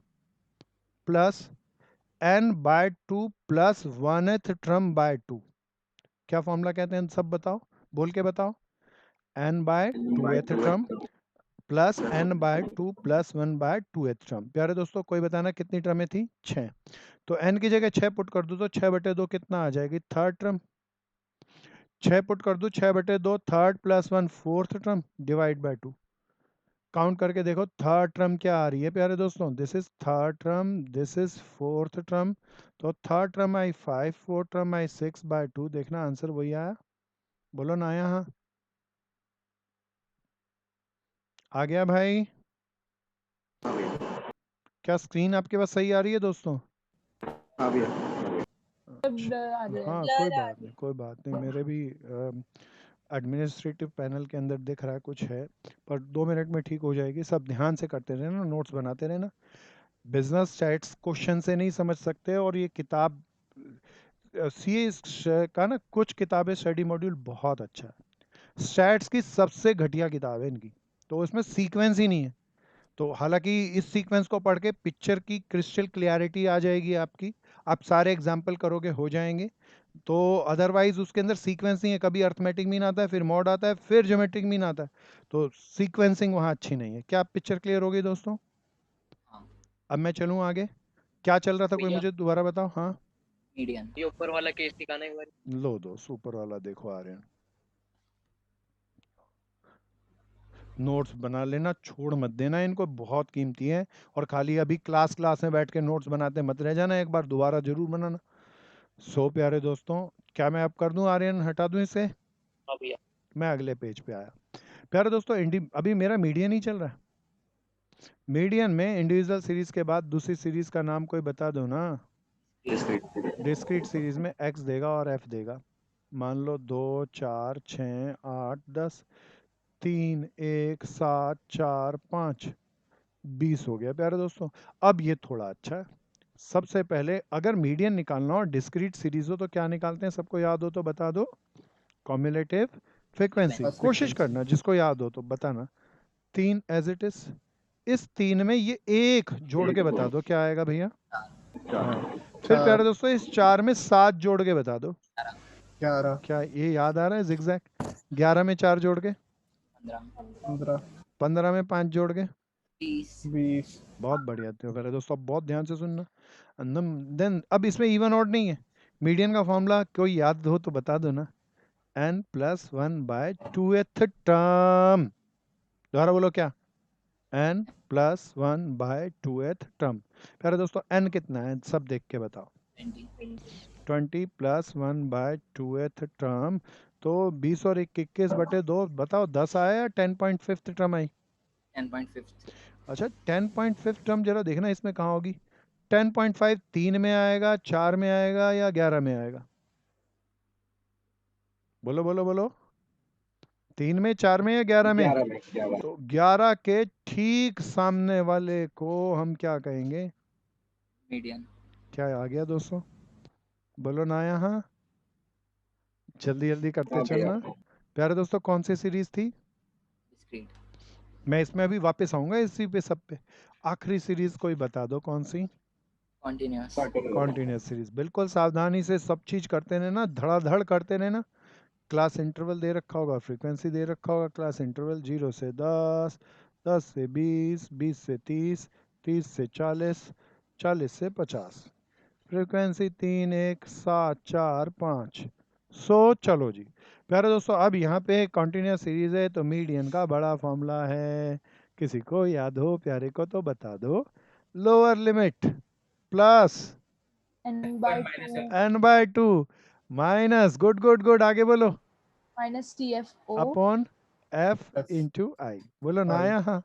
Speaker 2: plus n by 2 plus 1th term by 2। क्या फॉर्मूला कहते हैं सब बताओ, बोल के बताओ। n by 2th term plus n by 2 plus 1 by 2th term. प्यारे दोस्तों कोई बताना कितनी टर्में थी? 6। तो n की जगह 6 पुट कर दो तो 6/2 कितना आ जाएगी? Third term. 6 पुट कर दो, 6/2 third plus 1 fourth term divide by 2। Count करके देखो थर्ड टर्म क्या आ रही है प्यारे दोस्तों? This is third term, this is fourth term. तो थर्ड टर्म आई 5, फोर्थ टर्म आई 6/2। देखना आंसर वही आया। बोलो ना आया? हाँ आ गया भाई? क्या स्क्रीन आपके पास सही आ रही है दोस्तों?
Speaker 5: हाँ भैया।
Speaker 2: हाँ कोई बात नहीं, मेरे भी एडमिनिस्ट्रेटिव पैनल के अंदर दिख रहा है कुछ है, पर 2 मिनट में ठीक हो जाएगी। सब ध्यान से करते रहना, नोट्स बनाते रहना। बिजनेस चैट्स क्वेश्चन से नहीं समझ सकते, और ये किताब सीए का ना कुछ किताबें स्टडी मॉड्यूल बहुत अच्छा है, स्टैट्स की सबसे घटिया किताब है इनकी, तो उसमें सीक्वेंस ही नहीं है। तो हालांकि इस सीक्वेंस को पढ़ के पिक्चर की क्रिस्टल क्लियरिटी आ जाएगी आपकी, आप सारे एग्जाम्पल करोगे हो जाएंगे। तो अदरवाइज उसके अंदर सीक्वेंस नहीं है, कभी अर्थमेटिक मीन आता है, फिर मॉड आता है, फिर ज्योमेट्रिक मीन आता है, तो सीक्वेंसिंग वहाँ अच्छी नहीं है। क्या पिक्चर क्लियर होगी दोस्तों?
Speaker 4: हाँ।
Speaker 2: अब मैं चलूँ आगे, क्या चल रहा था कोई
Speaker 7: भैया।
Speaker 2: मुझे दोबारा बताओ। हाँ
Speaker 4: मीडियन।
Speaker 7: ये ऊपर वाला केस दिखाना एक बार।
Speaker 2: लो दोस्त ऊपर वाला देखो आ रहे हैं, नोट्स बना लेना, छोड़ मत देना इनको, बहुत कीमती हैं। और खाली अभी क्लास में बैठ के नोट्स बनाते मत रह जाना, एक बार दोबारा जरूर बनाना। सो प्यारे दोस्तों, क्या मैं अब कर दूं आर्यन, हटा दूं इसे?
Speaker 7: हाँ भैया।
Speaker 2: मैं अगले पेज पे आया। प्यारे दोस्तों अभी मेरा मीडियन ही चल रहा है। मीडियन में इंडिविजुअल सीरीज के बाद दूसरी सीरीज का नाम कोई बता दो ना। डिस्क्रीट सीरीज में x देगा और f देगा। मान लो 2 4 6 8 10 3 1 7 4 5 20 हो गया प्यारे दोस्तों। अब ये थोड़ा अच्छा है। सबसे पहले अगर मीडियन निकालना हो डिस्क्रीट सीरीज हो तो क्या निकालते हैं, सबको याद हो तो बता दो। कॉम्युलेटिव फ्रीक्वेंसी, कोशिश करना जिसको याद हो तो बताना। 3 एज इट इज, इस 3 में ये एक जोड़ के बता दो क्या आएगा भैया। हाँ फिर प्यारे दोस्तों इस 4 में 7 जोड़ के बता दो।
Speaker 5: 11
Speaker 2: क्या ये याद आ रहा है जिगजैग? 11 में 4 जोड़ के
Speaker 4: 15।
Speaker 2: 15 में 5 जोड़ के
Speaker 4: 20।
Speaker 2: बहुत बढ़िया थे प्यारे दोस्तों, बहुत ध्यान से सुनना। देन अब इसमें इवन ऑड नहीं है, मीडियन का फॉर्मूला कोई याद हो तो बता दो ना। n+1/2th टर्म, दोबारा बोलो क्या? n+1/2th term. प्यारे दोस्तों n कितना है सब देख के बताओ। 20 +1/2th टर्म, तो 20 और 21/2 बताओ 10 आया या 10.5 टर्म आई?
Speaker 4: 10.5।
Speaker 2: अच्छा 10.5 टर्म जरा देखना इसमें कहाँ होगी। 10.5 3 में आएगा, 4 में आएगा या 11 में आएगा? बोलो बोलो बोलो, 3 में, 4 में या 11 में?
Speaker 5: 11 में 11
Speaker 2: तो 11 के ठीक सामने वाले को हम क्या कहेंगे?
Speaker 4: मीडियन।
Speaker 2: क्या आ गया दोस्तों? बोलो ना यहाँ, जल्दी जल्दी करते चलना। प्यारे दोस्तों कौन सी सीरीज थी?
Speaker 4: डिस्क्रीट।
Speaker 2: मैं इसमें अभी वापस आऊंगा इसी पे सब पे। आखिरी सीरीज कोई बता दो कौन सी?
Speaker 4: कॉन्टिन्यूअस।
Speaker 2: Continuous series. बिल्कुल सावधानी से सब चीज करते रहना, धड़ाधड़ करते रहना। क्लास इंटरवल दे रखा होगा, फ्रीक्वेंसी दे रखा होगा, क्लास इंटरवल 0 से 10, 10 से 20, 20 से 30, 30 से 40, 40 से 50, फ्रीक्वेंसी 3 1 7 4 5। सो चलो जी प्यारे दोस्तों, अब यहाँ पे कॉन्टिन्यूस सीरीज है तो मीडियन का बड़ा फॉर्मूला है, किसी को याद हो प्यारे को तो बता दो। Lower limit plus
Speaker 6: n/2
Speaker 2: n/2 minus, good good good, आगे बोलो,
Speaker 6: minus TFO
Speaker 2: upon f into i. बोलो ना यहाँ।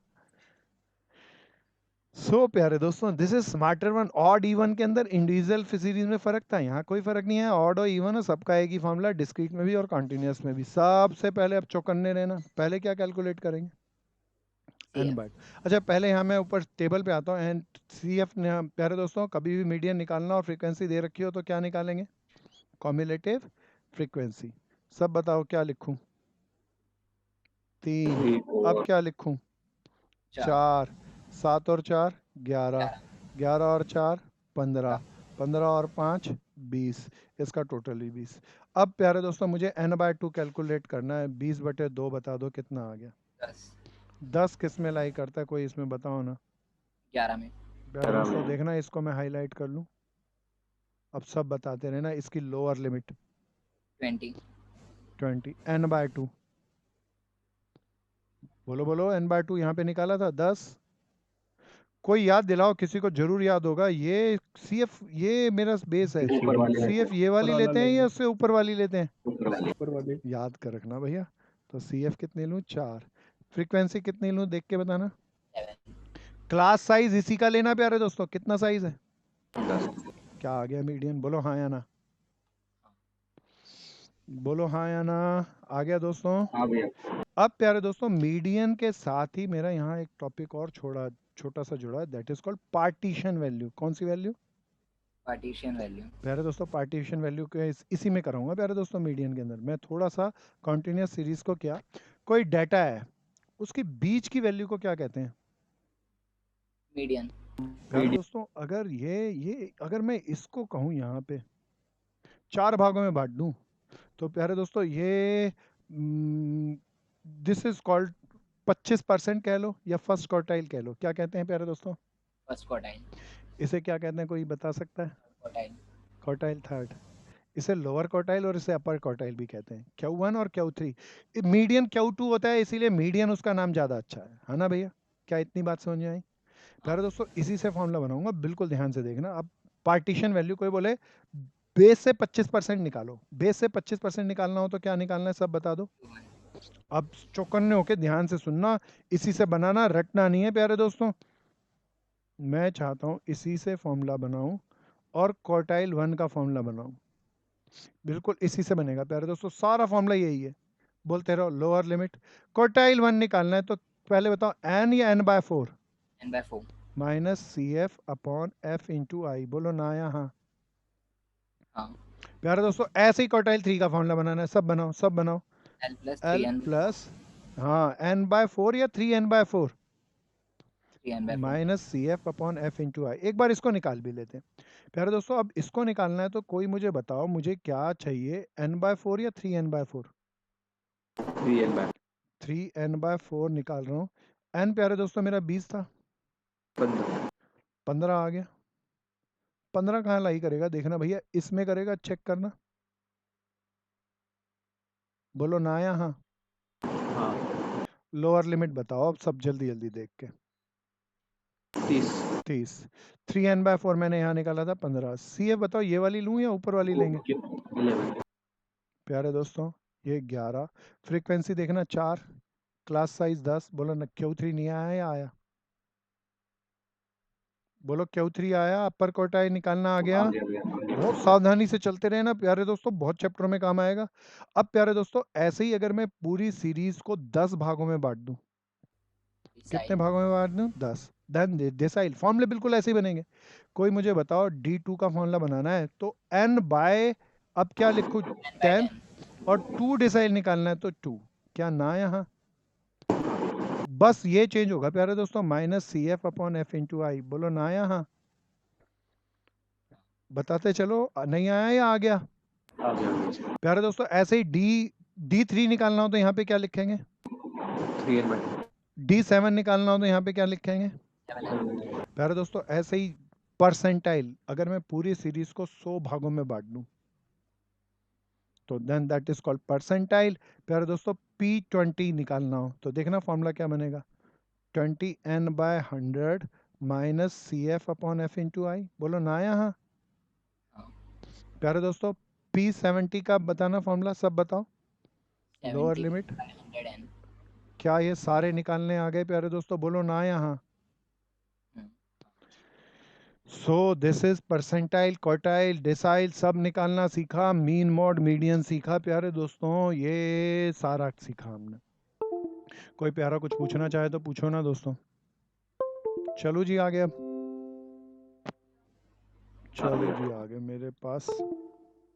Speaker 2: सो प्यारे दोस्तों this is smarter one. Odd even के अंदर इंडिविजुअल सीरीज में फर्क था, यहाँ कोई फर्क नहीं है। ऑड और इवन है, सबका एक ही फॉर्मूला, डिस्क्रीट में भी और कॉन्टिन्यूस में भी। सबसे पहले अब चौकन्ने रहना, पहले क्या कैलकुलेट करेंगे? n/2। अच्छा पहले यहाँ मैं ऊपर टेबल पे आता हूँ। एंड CF ने प्यारे दोस्तों कभी भी मीडियन निकालना और फ्रीक्वेंसी दे रखी हो तो क्या निकालेंगे? Cumulative frequency. सब बताओ क्या लिखूं? 3। अब क्या लिखूं? 4। 7 और 4 11, 11 और 4 15, 15 और 5 20, इसका टोटल ही 20। अब प्यारे दोस्तों मुझे n/2 कैलकुलेट करना है। 20/2 बता दो कितना आ गया? 10 किस में लाई करता है कोई इसमें बताओ ना।
Speaker 4: 11 में।
Speaker 2: प्यारे दोस्तों देखना इसको मैं हाईलाइट कर लूं, अब सब बताते रहना। इसकी लोअर लिमिट
Speaker 4: 20।
Speaker 2: n/2, बोलो बोलो, n/2 यहाँ पे निकाला था 10। कोई याद दिलाओ, किसी को जरूर याद होगा। ये CF ये मेरा बेस है, CF ये वाली लेते हैं या उससे ऊपर वाली लेते हैं?
Speaker 5: ऊपर वाले
Speaker 2: याद कर रखना भैया। तो CF कितनी लूँ? 4। फ्रीक्वेंसी कितनी लूँ देख के बताना। क्लास साइज इसी का लेना प्यारे दोस्तों, कितना साइज है? क्या आ गया मीडियन? बोलो हाँ या ना, बोलो हाँ या ना। आ गया दोस्तों।
Speaker 5: हाँ भैया
Speaker 2: अब प्यारे दोस्तों मीडियन के साथ ही मेरा यहाँ एक टॉपिक और छोटा सा जुड़ा है, that is called partition value. कौन सी वैल्यू?
Speaker 4: Partition value.
Speaker 2: प्यारे दोस्तों पार्टीशन वैल्यू के इसी में कराऊंगा प्यारे दोस्तों मीडियन के अंदर। मैं थोड़ा सा कॉन्टिन्यूस सीरीज को क्या, कोई डाटा है उसके बीच की वैल्यू को क्या कहते हैं
Speaker 4: मीडियन।
Speaker 2: प्यारे दोस्तों? अगर ये अगर मैं इसको कहूँ यहाँ पे 4 भागों में बांट दूं तो प्यारे दोस्तों ये दिस इज कॉल्ड 25% कह लो या फर्स्ट क्वार्टाइल कह लो, क्या कहते हैं प्यारे दोस्तों?
Speaker 4: First quartile.
Speaker 2: इसे क्या कहते हैं, कोई बता सकता है?
Speaker 4: क्वार्टाइल।
Speaker 2: Quartile third. इसे लोअर क्वार्टाइल और इसे अपर क्वार्टाइल भी कहते हैं। Q1 और Q3। मीडियन Q2 होता है, इसीलिए मीडियन उसका नाम ज़्यादा अच्छा है ना भैया? क्या इतनी बात समझ में आई? प्यारे दोस्तों इसी से फॉर्मूला बनाऊंगा, बिल्कुल ध्यान से देखना। अब पार्टीशन वैल्यू, कोई बोले बेस से 25% निकालो, बेस से 25% निकालना हो तो क्या निकालना है, सब बता दो। अब चौकन्ने होके ध्यान से सुनना, इसी से बनाना, रटना नहीं है प्यारे दोस्तों। मैं चाहता हूँ इसी से फॉर्मूला बनाऊं और क्वार्टाइल 1 का फॉर्मूला बनाऊं, बिल्कुल इसी से बनेगा प्यारे दोस्तों। सारा फॉर्मूला यही है, बोलते रहो लोअर लिमिट। क्वार्टाइल 1 निकालना है तो पहले बताओ n या n/4?
Speaker 4: n/4।
Speaker 2: Minus c f upon f into i. बोलो ना या हाँ?
Speaker 4: हाँ।
Speaker 2: प्यारे दोस्तों ऐसे ही क्वार्टाइल 3 का फॉर्मूला बनाना है, सब बनाओ सब बनाओ।
Speaker 4: l plus
Speaker 2: L
Speaker 4: 3n
Speaker 2: plus हाँ n/4 या 3n/4
Speaker 4: 3n/4।
Speaker 2: Minus c f upon f into i. एक बार इसको निकाल भी लेते हैं प्यारे दोस्तों। अब इसको निकालना है तो कोई मुझे बताओ, मुझे क्या चाहिए, n/4 या 3n/4? 3n/4 निकाल रहा हूँ। n प्यारे दोस्तों मेरा 20 था, 15 आ गया। 15 कहाँ लाई करेगा, देखना भैया इसमें करेगा, चेक करना। बोलो ना या हाँ? लोअर लिमिट बताओ अब सब जल्दी जल्दी देख के। 30। 3n/4 मैंने यहाँ निकाला था 15। सी एफ बताओ, ये वाली लूँ या ऊपर वाली लेंगे? प्यारे दोस्तों ये 11, फ्रीक्वेंसी देखना 4, क्लास साइज 10। बोलो ना Q3 नहीं आया या आया? बोलो Q3 आया। अपर क्वार्टाइल निकालना आ गया। बहुत सावधानी से चलते रहे ना प्यारे दोस्तों, बहुत चैप्टरों में काम आएगा। अब प्यारे दोस्तों ऐसे ही अगर मैं पूरी सीरीज को 10 भागों में बांट दूं, कितने भागों में बांट दूं? 10। देन डिसाइल फॉर्मूले बिल्कुल ऐसे ही बनेंगे। कोई मुझे बताओ D2 का फॉर्मूला बनाना है तो n बाय, अब क्या लिखूं, 10, और 2 डिसाइल निकालना है तो 2। क्या ना यहाँ? बस ये चेंज होगा प्यारे दोस्तों, minus c f upon f into i. बोलो ना यहाँ? बताते चलो, नहीं आया या आ गया? प्यारे दोस्तों ऐसे ही D3 निकालना हो तो यहाँ पे क्या लिखेंगे? D7 निकालना हो तो यहाँ पे क्या लिखेंगे? प्यारे दोस्तों ऐसे ही परसेंटाइल, अगर मैं पूरी सीरीज को 100 भागों में बांट दूं तो then that is called percentile. प्यारे दोस्तों P20 निकालना हो तो देखना फॉर्मूला क्या बनेगा, 20n/100 minus c f upon f into i. बोलो ना यहाँ? प्यारे दोस्तों P70 का बताना फॉर्मूला, सब बताओ। Lower limit,
Speaker 4: 100n।
Speaker 2: क्या ये सारे निकालने आ गए प्यारे दोस्तों? बोलो ना यहाँ? So this is percentile, quartile, decyl सब निकालना सीखा, मीन मॉड मीडियन सीखा प्यारे दोस्तों, ये सारा सीखा हमने। कोई प्यारा कुछ पूछना चाहे तो पूछो ना दोस्तों। चलो जी आगे, अब चलो जी आगे। मेरे पास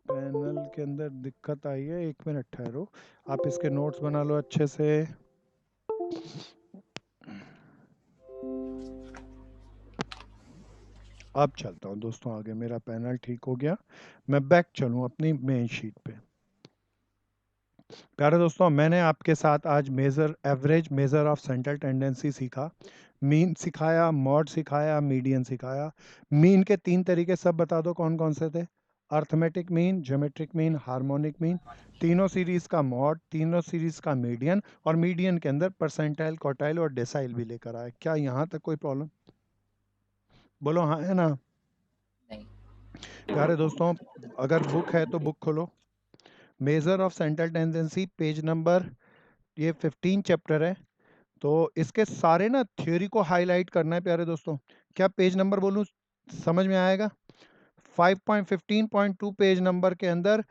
Speaker 2: पैनल के अंदर दिक्कत आई है, 1 मिनट ठहरो, आप इसके नोट्स बना लो अच्छे से। अब चलता हूँ दोस्तों आगे, मेरा पैनल ठीक हो गया, मैं बैक चलूँ अपनी मेन शीट पे। प्यारे दोस्तों मैंने आपके साथ आज measure average, measure of central tendency सीखा, मीन सिखाया, मॉड सिखाया, मीडियन सिखाया। मीन के 3 तरीके सब बता दो कौन कौन से थे? Arithmetic mean, geometric mean, harmonic mean. तीनों सीरीज का मॉड, तीनों सीरीज का मीडियन, और मीडियन के अंदर परसेंटाइल, क्वार्टाइल और डेसाइल भी लेकर आए। क्या यहाँ तक कोई प्रॉब्लम? बोलो हाँ है ना?
Speaker 4: नहीं।
Speaker 2: प्यारे दोस्तों अगर बुक है तो बुक खोलो, major of central tendency page number, ये 15 चैप्टर है, तो इसके सारे ना थ्योरी को हाईलाइट करना है प्यारे दोस्तों। क्या पेज नंबर बोलूं, समझ में आएगा? 5.15.2 पेज नंबर के अंदर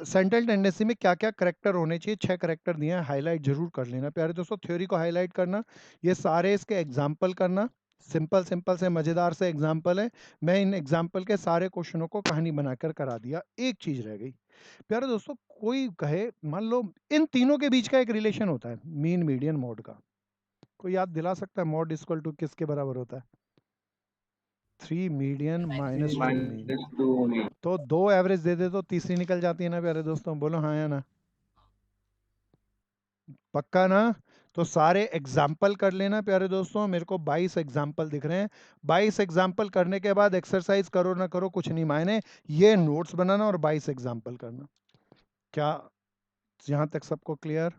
Speaker 2: सेंट्रल टेंडेंसी में क्या क्या करेक्टर होने चाहिए, 6 करेक्टर दिए हैं, हाईलाइट जरूर कर लेना प्यारे दोस्तों। थ्योरी को हाईलाइट करना, ये सारे इसके एग्जाम्पल करना, सिंपल सिंपल से मजेदार से एग्जाम्पल है। मैं इन एग्जाम्पल के सारे क्वेश्चनों को कहानी बनाकर करा दिया। एक चीज रह गई प्यारे दोस्तों, कोई कहे मान लो इन तीनों के बीच का एक रिलेशन होता है मीन मीडियन मॉड का, कोई याद दिला सकता है मॉड इक्वल टू किसके बराबर होता है? 3 मीडियन माइनस 2 मीन। तो 2 एवरेज दे दे तो तीसरी निकल जाती है ना प्यारे दोस्तों, बोलो हाँ या ना? पक्का ना? तो सारे एग्जाम्पल कर लेना प्यारे दोस्तों। मेरे को 22 एग्जाम्पल दिख रहे हैं। 22 एग्जाम्पल करने के बाद एक्सरसाइज करो ना करो कुछ नहीं मायने, ये नोट्स बनाना और 22 एग्जाम्पल करना। क्या यहां तक सबको क्लियर?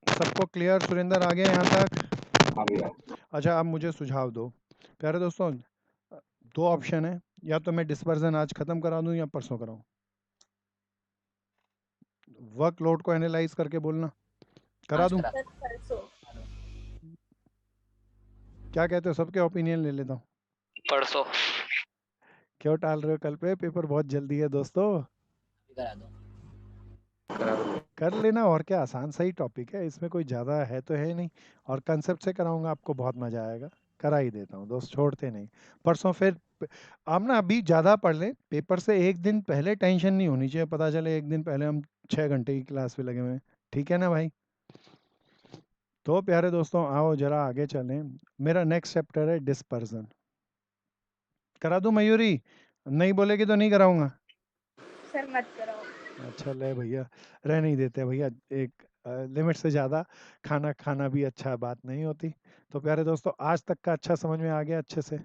Speaker 2: सबको क्लियर? सुरेंद्र आ गया यहाँ तक? अच्छा अब मुझे सुझाव दो प्यारे दोस्तों, 2 ऑप्शन है, या तो मैं डिस्पर्जन आज खत्म करा दूं या परसों कराऊं। वर्कलोड को एनालाइज करके बोलना, करा
Speaker 4: आज
Speaker 2: दूं?
Speaker 4: करा।
Speaker 6: सर परसों।
Speaker 2: क्या कहते हो? सबके ओपिनियन ले लेता हूँ।
Speaker 7: परसों।
Speaker 2: क्यों टाल रहे हो कल पे? पेपर बहुत जल्दी है दोस्तों,
Speaker 4: अभी करा दो।
Speaker 2: कर लेना। और क्या, आसान सही टॉपिक है, इसमें कोई ज़्यादा है तो है नहीं। और कंसेप्ट से कराऊंगा, आपको बहुत मज़ा आएगा। करा ही देता हूँ दोस्त, छोड़ते नहीं। परसों फिर आप ना अभी ज़्यादा पढ़ लें, पेपर से एक दिन पहले टेंशन नहीं होनी चाहिए, पता चले एक दिन पहले हम 6 घंटे की क्लास पे लगे हुए हैं। ठीक है ना भाई? तो प्यारे दोस्तों आओ जरा आगे चलें। मेरा नेक्स्ट चैप्टर है डिस्पर्जन। करा दूं मयूरी? नहीं बोलेगी तो नहीं कराऊंगा।
Speaker 6: सर मत कराओ।
Speaker 2: अच्छा ले भैया, रह नहीं देते भैया, एक लिमिट से ज़्यादा खाना खाना भी अच्छा बात नहीं होती। तो प्यारे दोस्तों आज तक का अच्छा समझ में आ गया अच्छे से?